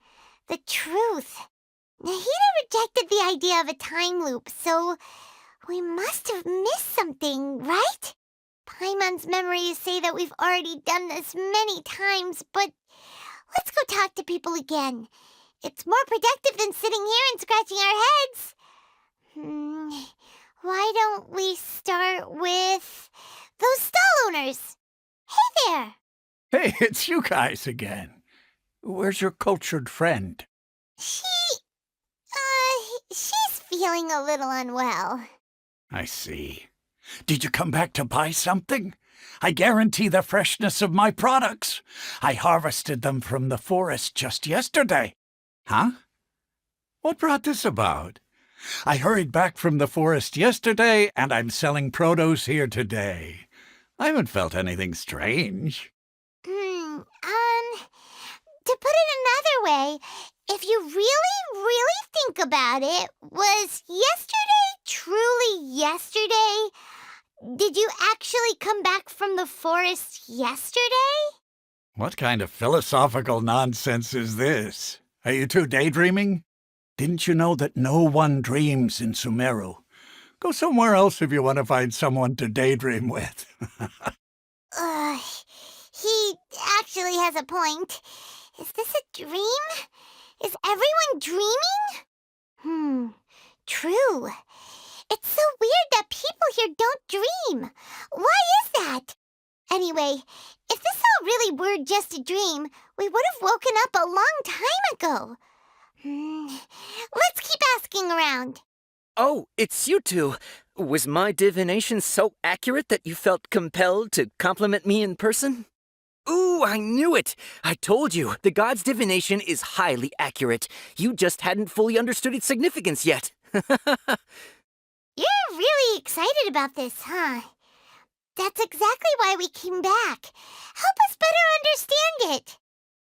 The truth. Nahida rejected the idea of a time loop, so we must have missed something, right? Paimon's memories say that we've already done this many times, but let's go talk to people again. It's more productive than sitting here and scratching our heads. Why don't we start with those stall owners? Hey there! Hey, it's you guys again. Where's your cultured friend? She's feeling a little unwell. I see. Did you come back to buy something? I guarantee the freshness of my products. I harvested them from the forest just yesterday. Huh? What brought this about? I hurried back from the forest yesterday, and I'm selling produce here today. I haven't felt anything strange. To put it another way, if you really think about it, was yesterday truly yesterday? Did you actually come back from the forest yesterday? What kind of philosophical nonsense is this? Are you two daydreaming? Didn't you know that no one dreams in Sumeru? Go somewhere else if you want to find someone to daydream with. He actually has a point. Is this a dream? Is everyone dreaming? True. It's so weird that people here don't dream. Why is that? Anyway, if this all really were just a dream, we would have woken up a long time ago. Let's keep asking around. Oh, it's you two. Was my divination so accurate that you felt compelled to compliment me in person? Ooh, I knew it! I told you, the god's divination is highly accurate. You just hadn't fully understood its significance yet. You're really excited about this, huh? That's exactly why we came back. Help us better understand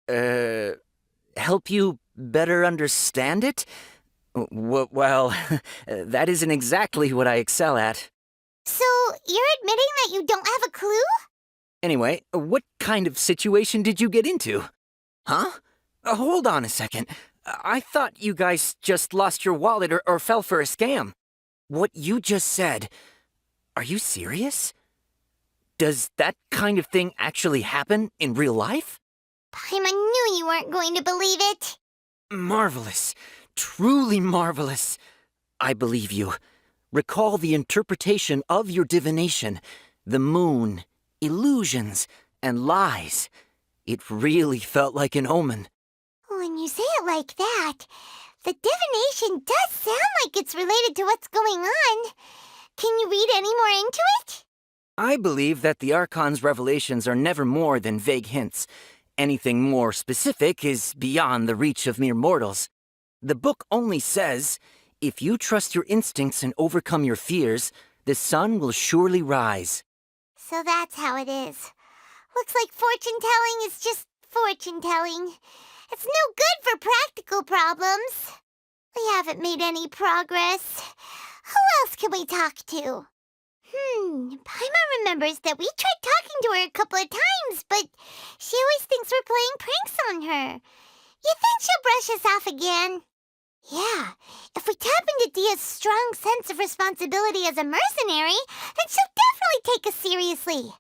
it. Help you better understand it? Well, that isn't exactly what I excel at. So, you're admitting that you don't have a clue? Anyway, what kind of situation did you get into? Huh? Hold on a second. I thought you guys just lost your wallet or fell for a scam. What you just said, are you serious? Does that kind of thing actually happen in real life? Paimon knew you weren't going to believe it. Marvelous. Truly marvelous. I believe you. Recall the interpretation of your divination, the moon, illusions, and lies. It really felt like an omen. When you say it like that, the divination does sound like it's related to what's going on. Can you read any more into it? I believe that the Archon's revelations are never more than vague hints. Anything more specific is beyond the reach of mere mortals. The book only says, if you trust your instincts and overcome your fears, the sun will surely rise. So that's how it is. Looks like fortune-telling is just fortune-telling. It's no good for practical problems. We haven't made any progress. Who else can we talk to? Paimon remembers that we tried talking to her a couple of times, but she always thinks we're playing pranks on her. You think she'll brush us off again? Yeah, if we tap into Dia's strong sense of responsibility as a mercenary, then she'll definitely take us seriously.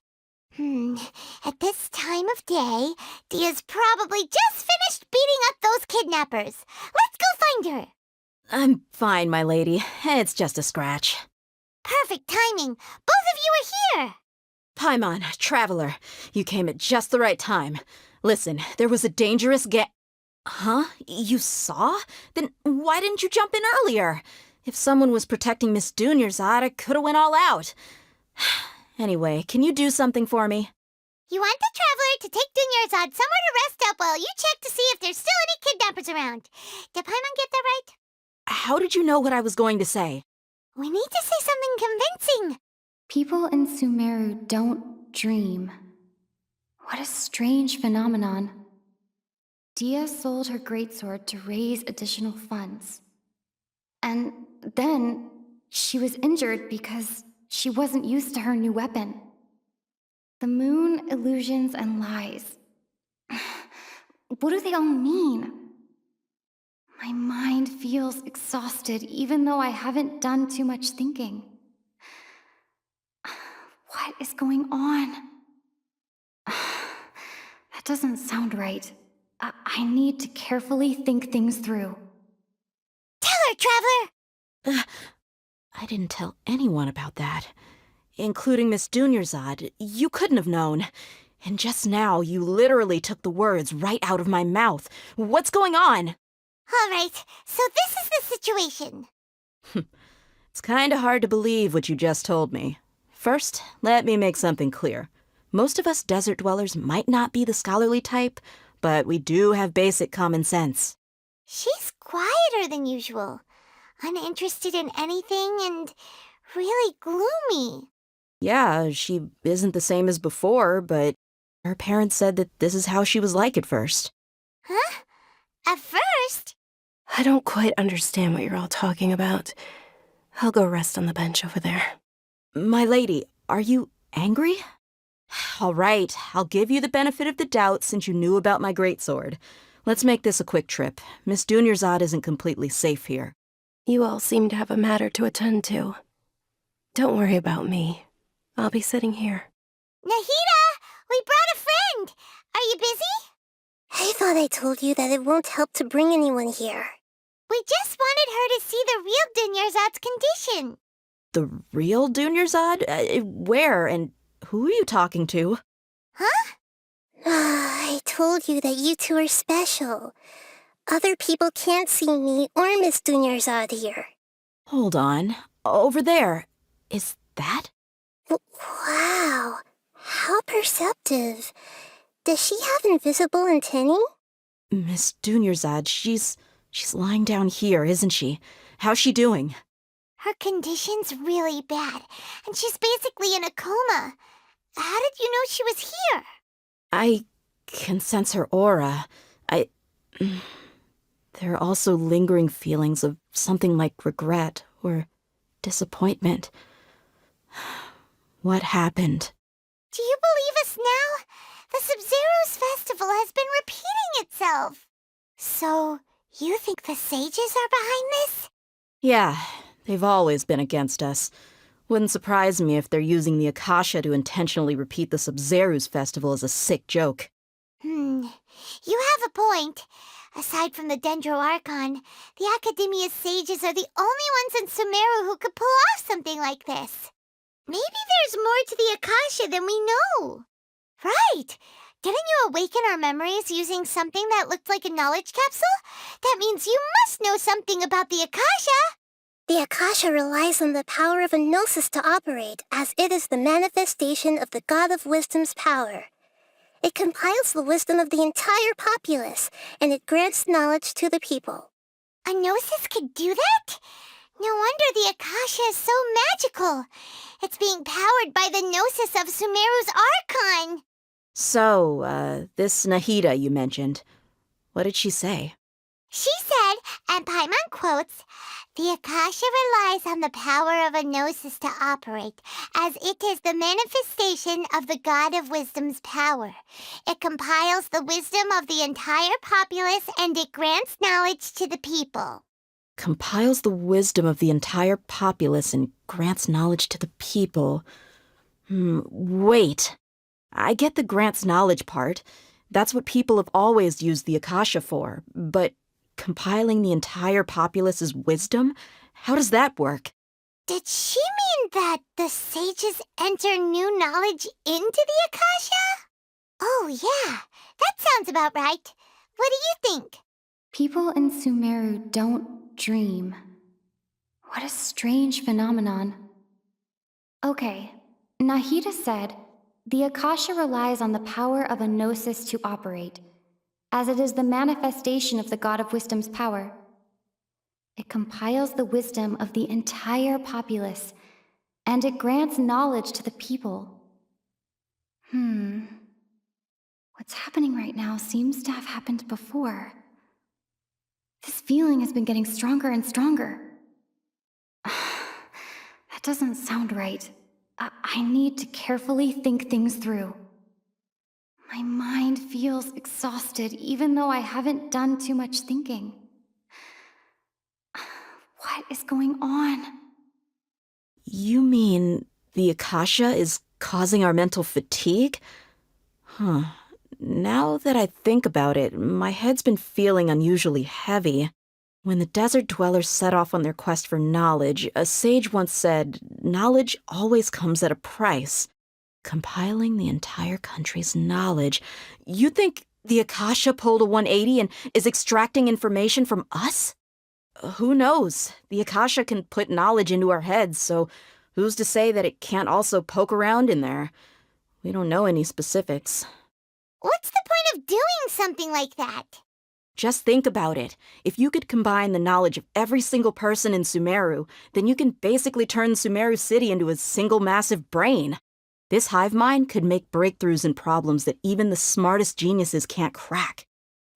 At this time of day, Dia's probably just finished beating up those kidnappers. Let's go find her. I'm fine, my lady. It's just a scratch. Perfect timing. Both of you are here. Paimon, Traveler, you came at just the right time. Listen, there was a dangerous Huh? You saw? Then why didn't you jump in earlier? If someone was protecting Miss Dunyarzad, I could have went all out. Anyway, can you do something for me? You want the Traveler to take Dunyarzad somewhere to rest up while you check to see if there's still any kidnappers around. Did Paimon get that right? How did you know what I was going to say? We need to say something convincing. People in Sumeru don't dream. What a strange phenomenon. Dia sold her greatsword to raise additional funds. And then she was injured because she wasn't used to her new weapon. The moon, illusions, and lies. What do they all mean? My mind feels exhausted even though I haven't done too much thinking. What is going on? That doesn't sound right. I need to carefully think things through. Tell her, Traveler! I didn't tell anyone about that. Including Miss Dunyarzad. You couldn't have known. And just now, you literally took the words right out of my mouth. What's going on? All right, so this is the situation. It's kinda hard to believe what you just told me. First, let me make something clear. Most of us desert dwellers might not be the scholarly type, but we do have basic common sense. She's quieter than usual, uninterested in anything, and really gloomy. Yeah, she isn't the same as before, but her parents said that this is how she was like at first. Huh? At first? I don't quite understand what you're all talking about. I'll go rest on the bench over there. My lady, are you angry? All right, I'll give you the benefit of the doubt since you knew about my greatsword. Let's make this a quick trip. Miss Dunyarzad isn't completely safe here. You all seem to have a matter to attend to. Don't worry about me. I'll be sitting here. Nahida, we brought a friend. Are you busy? I thought I told you that it won't help to bring anyone here. We just wanted her to see the real Dunyarzad's condition. The real Dunyarzad? Where and who are you talking to? Huh? I told you that you two are special. Other people can't see me or Miss Dunyarzad here. Hold on. Over there. Is that? Wow. How perceptive. Does she have invisible antennae? Miss Dunyarzad, she's lying down here, isn't she? How's she doing? Her condition's really bad, and she's basically in a coma. How did you know she was here? I can sense her aura. There are also lingering feelings of something like regret or disappointment. What happened? Do you believe us now? The Sub-Zero's festival has been repeating itself. So, you think the sages are behind this? Yeah, they've always been against us. Wouldn't surprise me if they're using the Akasha to intentionally repeat the Sub-Zero's festival as a sick joke. You have a point. Aside from the Dendro Archon, the Academia's sages are the only ones in Sumeru who could pull off something like this. Maybe there's more to the Akasha than we know. Right! Didn't you awaken our memories using something that looked like a knowledge capsule? That means you must know something about the Akasha! The Akasha relies on the power of a gnosis to operate, as it is the manifestation of the God of Wisdom's power. It compiles the wisdom of the entire populace, and it grants knowledge to the people. A gnosis could do that? No wonder the Akasha is so magical. It's being powered by the gnosis of Sumeru's Archon. So, this Nahida you mentioned, what did she say? She said, and Paimon quotes, "The Akasha relies on the power of a gnosis to operate, as it is the manifestation of the God of Wisdom's power. It compiles the wisdom of the entire populace, and it grants knowledge to the people." Compiles the wisdom of the entire populace and grants knowledge to the people. Wait. I get the grants knowledge part. That's what people have always used the Akasha for. But compiling the entire populace's wisdom? How does that work? Did she mean that the sages enter new knowledge into the Akasha? Oh, yeah. That sounds about right. What do you think? People in Sumeru don't dream. What a strange phenomenon. Okay, Nahida said, the Akasha relies on the power of a gnosis to operate, as it is the manifestation of the God of Wisdom's power. It compiles the wisdom of the entire populace, and it grants knowledge to the people. What's happening right now seems to have happened before. This feeling has been getting stronger and stronger. That doesn't sound right. I need to carefully think things through. My mind feels exhausted, even though I haven't done too much thinking. What is going on? You mean the Akasha is causing our mental fatigue? Now that I think about it, my head's been feeling unusually heavy. When the desert dwellers set off on their quest for knowledge, a sage once said, knowledge always comes at a price. Compiling the entire country's knowledge. You think the Akasha pulled a 180 and is extracting information from us? Who knows? The Akasha can put knowledge into our heads, so who's to say that it can't also poke around in there? We don't know any specifics. What's the point of doing something like that? Just think about it. If you could combine the knowledge of every single person in Sumeru, then you can basically turn Sumeru City into a single massive brain. This hive mind could make breakthroughs in problems that even the smartest geniuses can't crack.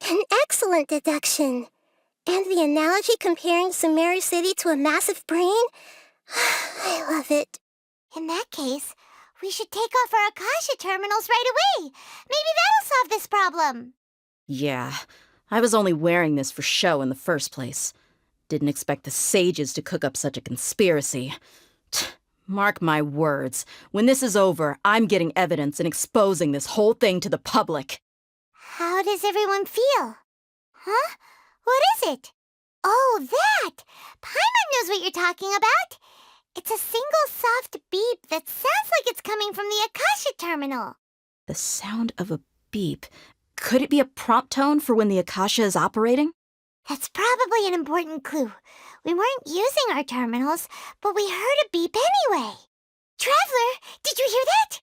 An excellent deduction. And the analogy comparing Sumeru City to a massive brain? I love it. In that case, we should take off our Akasha terminals right away. Maybe that'll solve this problem. Yeah, I was only wearing this for show in the first place. Didn't expect the sages to cook up such a conspiracy. Mark my words. When this is over, I'm getting evidence and exposing this whole thing to the public. How does everyone feel? Huh? What is it? Oh, that! Paimon knows what you're talking about. It's a single soft beep that sounds like it's coming from the Akasha terminal. The sound of a beep. Could it be a prompt tone for when the Akasha is operating? That's probably an important clue. We weren't using our terminals, but we heard a beep anyway. Traveler, did you hear that?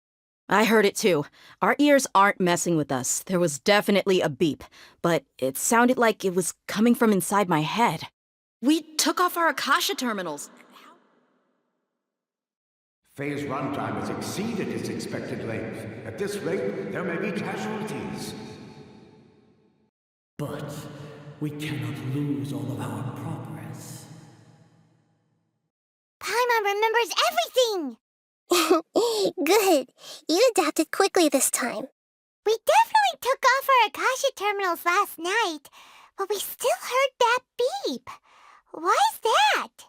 I heard it too. Our ears aren't messing with us. There was definitely a beep, but it sounded like it was coming from inside my head. We took off our Akasha terminals. Phase runtime has exceeded its expected length. At this rate, there may be casualties. But we cannot lose all of our progress. Paimon remembers everything! Good. You adapted quickly this time. We definitely took off our Akasha terminals last night, but we still heard that beep. Why's that?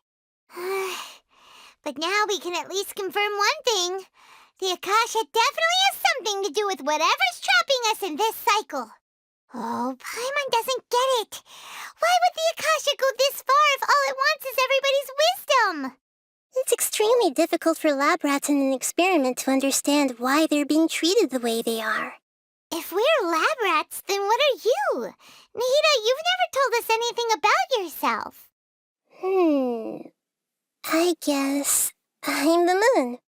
But now we can at least confirm one thing. The Akasha definitely has something to do with whatever's trapping us in this cycle. Oh, Paimon doesn't get it. Why would the Akasha go this far if all it wants is everybody's wisdom? It's extremely difficult for lab rats in an experiment to understand why they're being treated the way they are. If we're lab rats, then what are you? Nahida, you've never told us anything about yourself. I guess I'm the moon.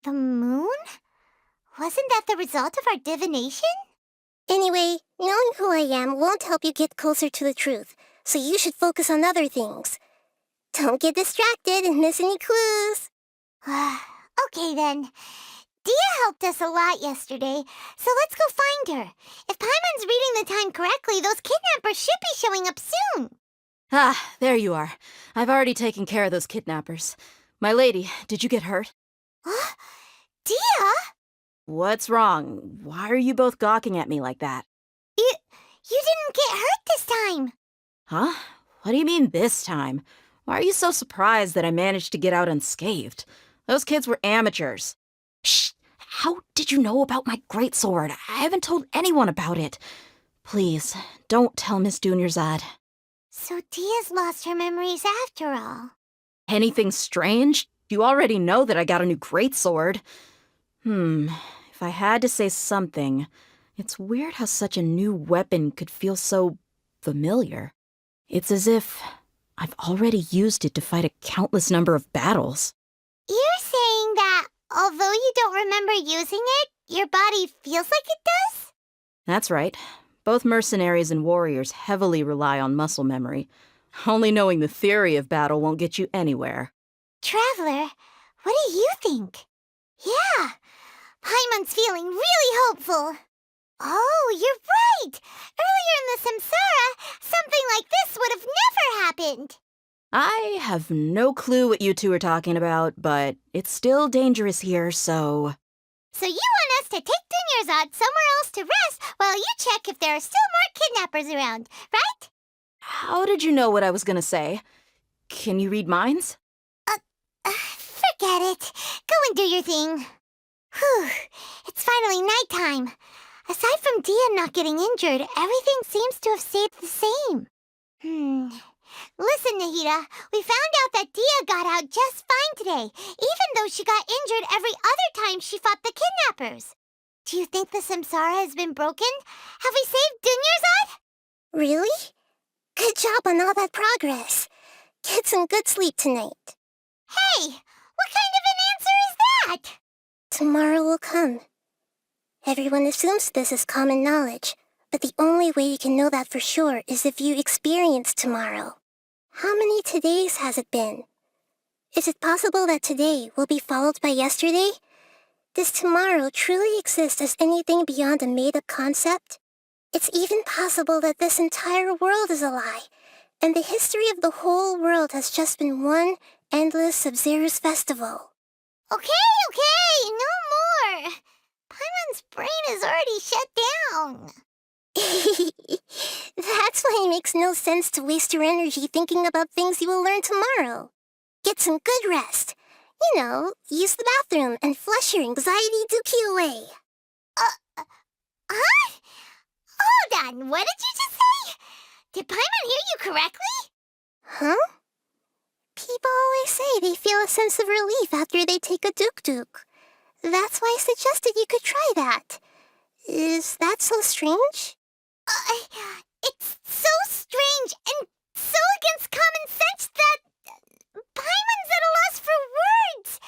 The moon? Wasn't that the result of our divination? Anyway, knowing who I am won't help you get closer to the truth, so you should focus on other things. Don't get distracted and miss any clues. Okay then. Dia helped us a lot yesterday, so let's go find her. If Paimon's reading the time correctly, those kidnappers should be showing up soon. Ah, there you are. I've already taken care of those kidnappers. My lady, did you get hurt? Dia? What's wrong? Why are you both gawking at me like that? You didn't get hurt this time. Huh? What do you mean this time? Why are you so surprised that I managed to get out unscathed? Those kids were amateurs. Shh! How did you know about my greatsword? I haven't told anyone about it. Please, don't tell Miss Dunyarzad. So Dia's lost her memories after all. Anything strange? You already know that I got a new greatsword. If I had to say something, it's weird how such a new weapon could feel so familiar. It's as if I've already used it to fight a countless number of battles. You're saying that although you don't remember using it, your body feels like it does? That's right. Both mercenaries and warriors heavily rely on muscle memory. Only knowing the theory of battle won't get you anywhere. Traveler, what do you think? Yeah, Paimon's feeling really hopeful. Oh, you're right! Earlier in the Samsara, something like this would have never happened. I have no clue what you two are talking about, but it's still dangerous here, so... So you want us to take Dunyarzad somewhere else to rest while you check if there are still more kidnappers around, right? How did you know what I was gonna say? Can you read minds? Forget it. Go and do your thing. Whew, it's finally nighttime. Aside from Dia not getting injured, everything seems to have stayed the same. Listen, Nahida, we found out that Dia got out just fine today, even though she got injured every other time she fought the kidnappers. Do you think the Samsara has been broken? Have we saved Dunyarzad? Really? Good job on all that progress. Get some good sleep tonight. Hey, what kind of an answer is that? Tomorrow will come. Everyone assumes this is common knowledge, but the only way you can know that for sure is if you experience tomorrow. How many todays has it been? Is it possible that today will be followed by yesterday? Does tomorrow truly exist as anything beyond a made-up concept? It's even possible that this entire world is a lie, and the history of the whole world has just been one endless Sub-Zero's festival. Okay, no more. Paimon's brain is already shut down. That's why it makes no sense to waste your energy thinking about things you will learn tomorrow. Get some good rest. You know, use the bathroom and flush your anxiety dookie away. Huh? Hold on, what did you just say? Did Paimon hear you correctly? Huh? People always say they feel a sense of relief after they take a duk-duk. That's why I suggested you could try that. Is that so strange? It's so strange and so against common sense that Paimon's at a loss for words.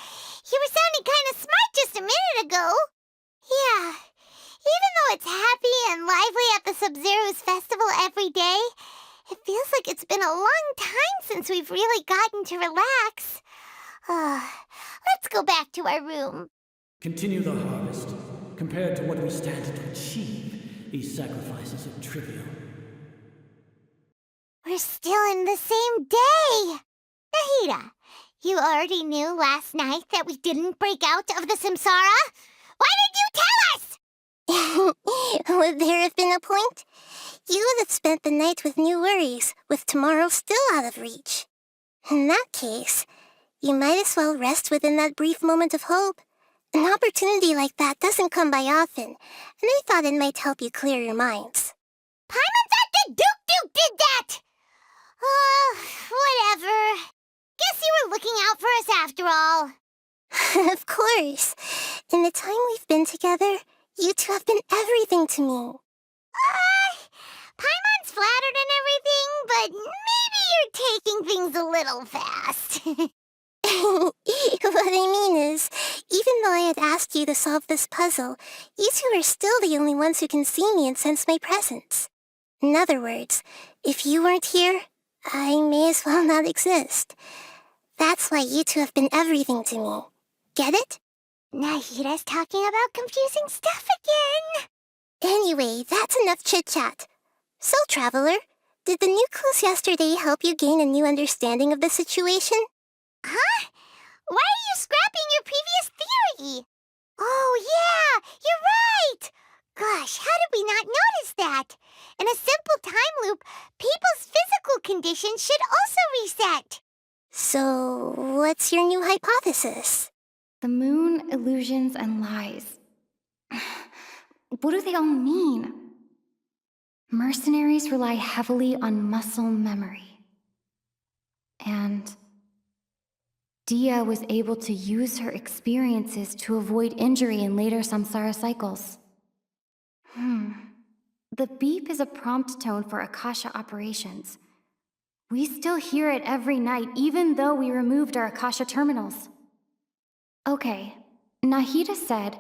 You were sounding kind of smart just a minute ago. Yeah, even though it's happy and lively at the Sub-Zero's festival every day, it feels like it's been a long time since we've really gotten to relax. Let's go back to our room. Continue the harvest. Compared to what we stand to achieve, these sacrifices are trivial. We're still in the same day. Nahida, you already knew last night that we didn't break out of the Samsara? Why did you tell us? Would there have been a point? You would have spent the night with new worries, with tomorrow still out of reach. In that case, you might as well rest within that brief moment of hope. An opportunity like that doesn't come by often, and I thought it might help you clear your minds. Paimon thought the Duke did that! Whatever. Guess you were looking out for us after all. Of course. In the time we've been together, you two have been everything to me. Paimon's flattered and everything, but maybe you're taking things a little fast. What I mean is, even though I had asked you to solve this puzzle, you two are still the only ones who can see me and sense my presence. In other words, if you weren't here, I may as well not exist. That's why you two have been everything to me. Get it? Nahida's talking about confusing stuff again. Anyway, that's enough chit-chat. So, Traveler, did the new clues yesterday help you gain a new understanding of the situation? Huh? Why are you scrapping your previous theory? Oh, yeah, you're right. Gosh, how did we not notice that? In a simple time loop, people's physical conditions should also reset. So, what's your new hypothesis? The moon, illusions, and lies. What do they all mean? Mercenaries rely heavily on muscle memory. And Dia was able to use her experiences to avoid injury in later samsara cycles. The beep is a prompt tone for Akasha operations. We still hear it every night, even though we removed our Akasha terminals. Okay, Nahida said,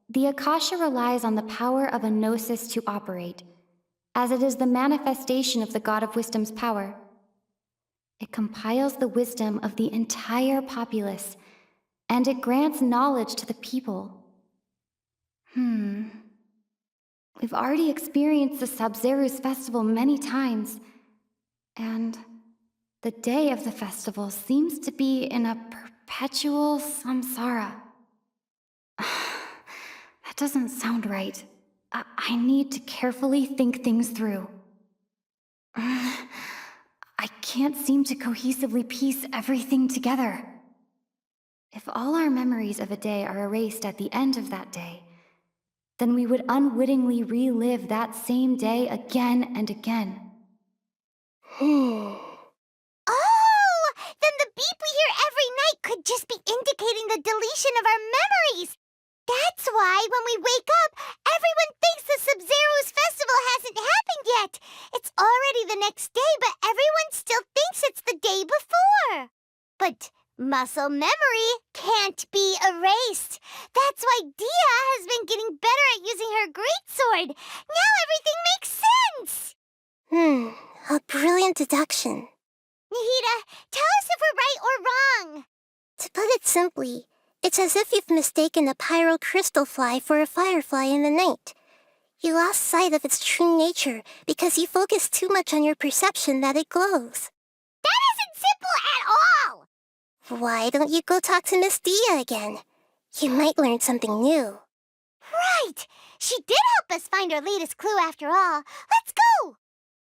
the Akasha relies on the power of a gnosis to operate, as it is the manifestation of the God of Wisdom's power. It compiles the wisdom of the entire populace, and it grants knowledge to the people. We've already experienced the Sabzeruz festival many times, and the day of the festival seems to be in a perpetual samsara. That doesn't sound right. I need to carefully think things through. I can't seem to cohesively piece everything together. If all our memories of a day are erased at the end of that day, then we would unwittingly relive that same day again and again. Oh, then the beep we hear every night could just be indicating the deletion of our memories. That's why when we wake up, everyone thinks the Sub-Zero's festival hasn't happened yet. It's already the next day, but everyone still thinks it's the day before. But muscle memory can't be erased. That's why Dia has been getting better at using her greatsword. Now everything makes sense. A brilliant deduction. Nahida, tell us if we're right or wrong. To put it simply, it's as if you've mistaken a pyro crystal fly for a firefly in the night. You lost sight of its true nature because you focused too much on your perception that it glows. That isn't simple at all! Why don't you go talk to Miss Dia again? You might learn something new. Right! She did help us find our latest clue after all. Let's go!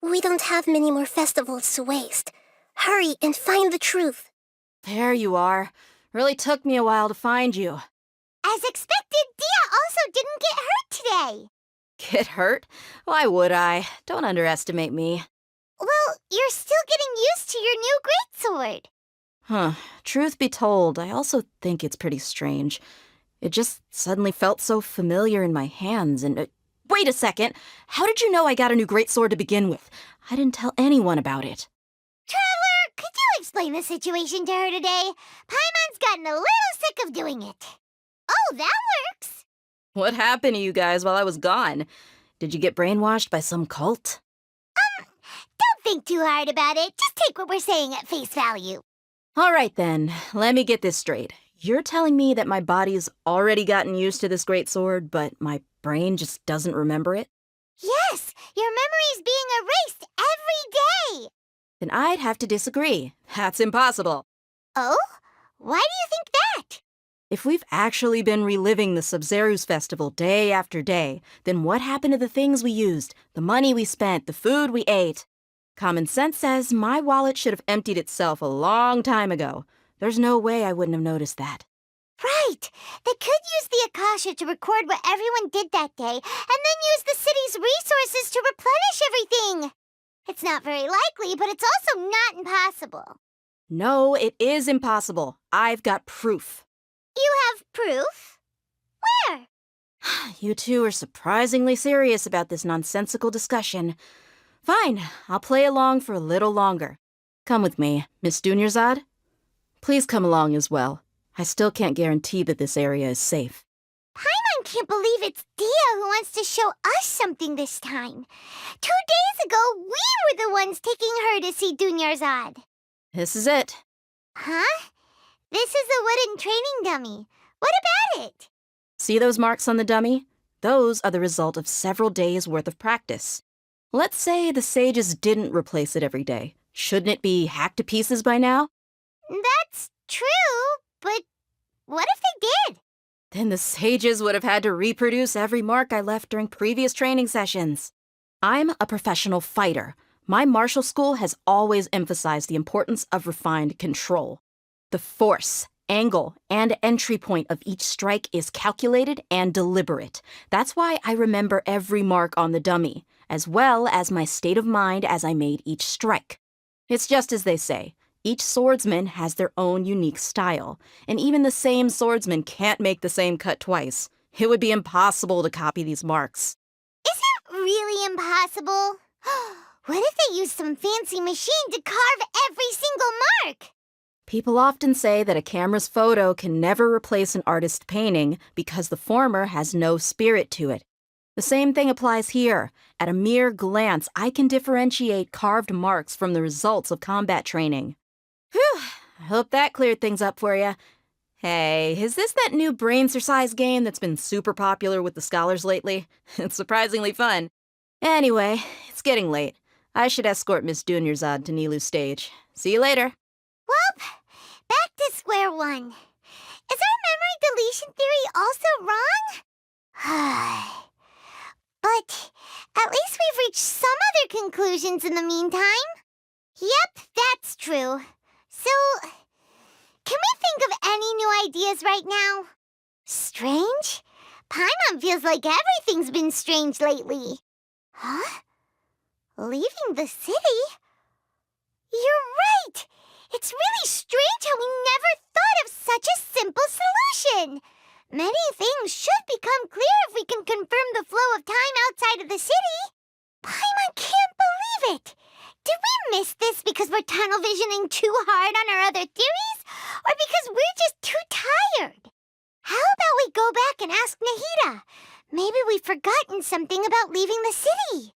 We don't have many more festivals to waste. Hurry and find the truth. There you are. Really took me a while to find you. As expected, Dia also didn't get hurt today. Get hurt? Why would I? Don't underestimate me. Well, you're still getting used to your new greatsword. Truth be told, I also think it's pretty strange. It just suddenly felt so familiar in my hands and... wait a second! How did you know I got a new greatsword to begin with? I didn't tell anyone about it. Traveler, could you explain the situation to her today? Paimon's gotten a little sick of doing it. Oh, that works! What happened to you guys while I was gone? Did you get brainwashed by some cult? Don't think too hard about it. Just take what we're saying at face value. All right then, let me get this straight. You're telling me that my body's already gotten used to this greatsword, but my brain just doesn't remember it? Yes, your memory's being erased every day. Then I'd have to disagree. That's impossible. Oh? Why do you think that? If we've actually been reliving the Sub-Zero's festival day after day, then what happened to the things we used, the money we spent, the food we ate? Common sense says my wallet should have emptied itself a long time ago. There's no way I wouldn't have noticed that. Right. They could use the Akasha to record what everyone did that day, and then use the city's resources to replenish everything. It's not very likely, but it's also not impossible. No, it is impossible. I've got proof. You have proof? Where? You two are surprisingly serious about this nonsensical discussion. Fine, I'll play along for a little longer. Come with me, Miss Dunyarzad. Please come along as well. I still can't guarantee that this area is safe. Paimon can't believe it's Dia who wants to show us something this time. 2 days ago, we were the ones taking her to see Dunyarzad. This is it. Huh? This is a wooden training dummy. What about it? See those marks on the dummy? Those are the result of several days' worth of practice. Let's say the sages didn't replace it every day. Shouldn't it be hacked to pieces by now? That's true, but what if they did? Then the sages would have had to reproduce every mark I left during previous training sessions. I'm a professional fighter. My martial school has always emphasized the importance of refined control. The force, angle, and entry point of each strike is calculated and deliberate. That's why I remember every mark on the dummy, as well as my state of mind as I made each strike. It's just as they say. Each swordsman has their own unique style, and even the same swordsman can't make the same cut twice. It would be impossible to copy these marks. Is it really impossible? What if they use some fancy machine to carve every single mark? People often say that a camera's photo can never replace an artist's painting because the former has no spirit to it. The same thing applies here. At a mere glance, I can differentiate carved marks from the results of combat training. Whew, I hope that cleared things up for you. Hey, is this that new brain-exercise game that's been super popular with the scholars lately? It's surprisingly fun. Anyway, it's getting late. I should escort Miss Dunyarzad to Nilu's stage. See you later. Well, back to square one. Is our memory deletion theory also wrong? But at least we've reached some other conclusions in the meantime. Yep, that's true. So, can we think of any new ideas right now? Strange? Paimon feels like everything's been strange lately. Huh? Leaving the city? You're right! It's really strange how we never thought of such a simple solution! Many things should become clear if we can confirm the flow of time outside of the city. Paimon can't believe it! Did we miss this because we're tunnel visioning too hard on our other theories? Or because we're just too tired? How about we go back and ask Nahida? Maybe we've forgotten something about leaving the city.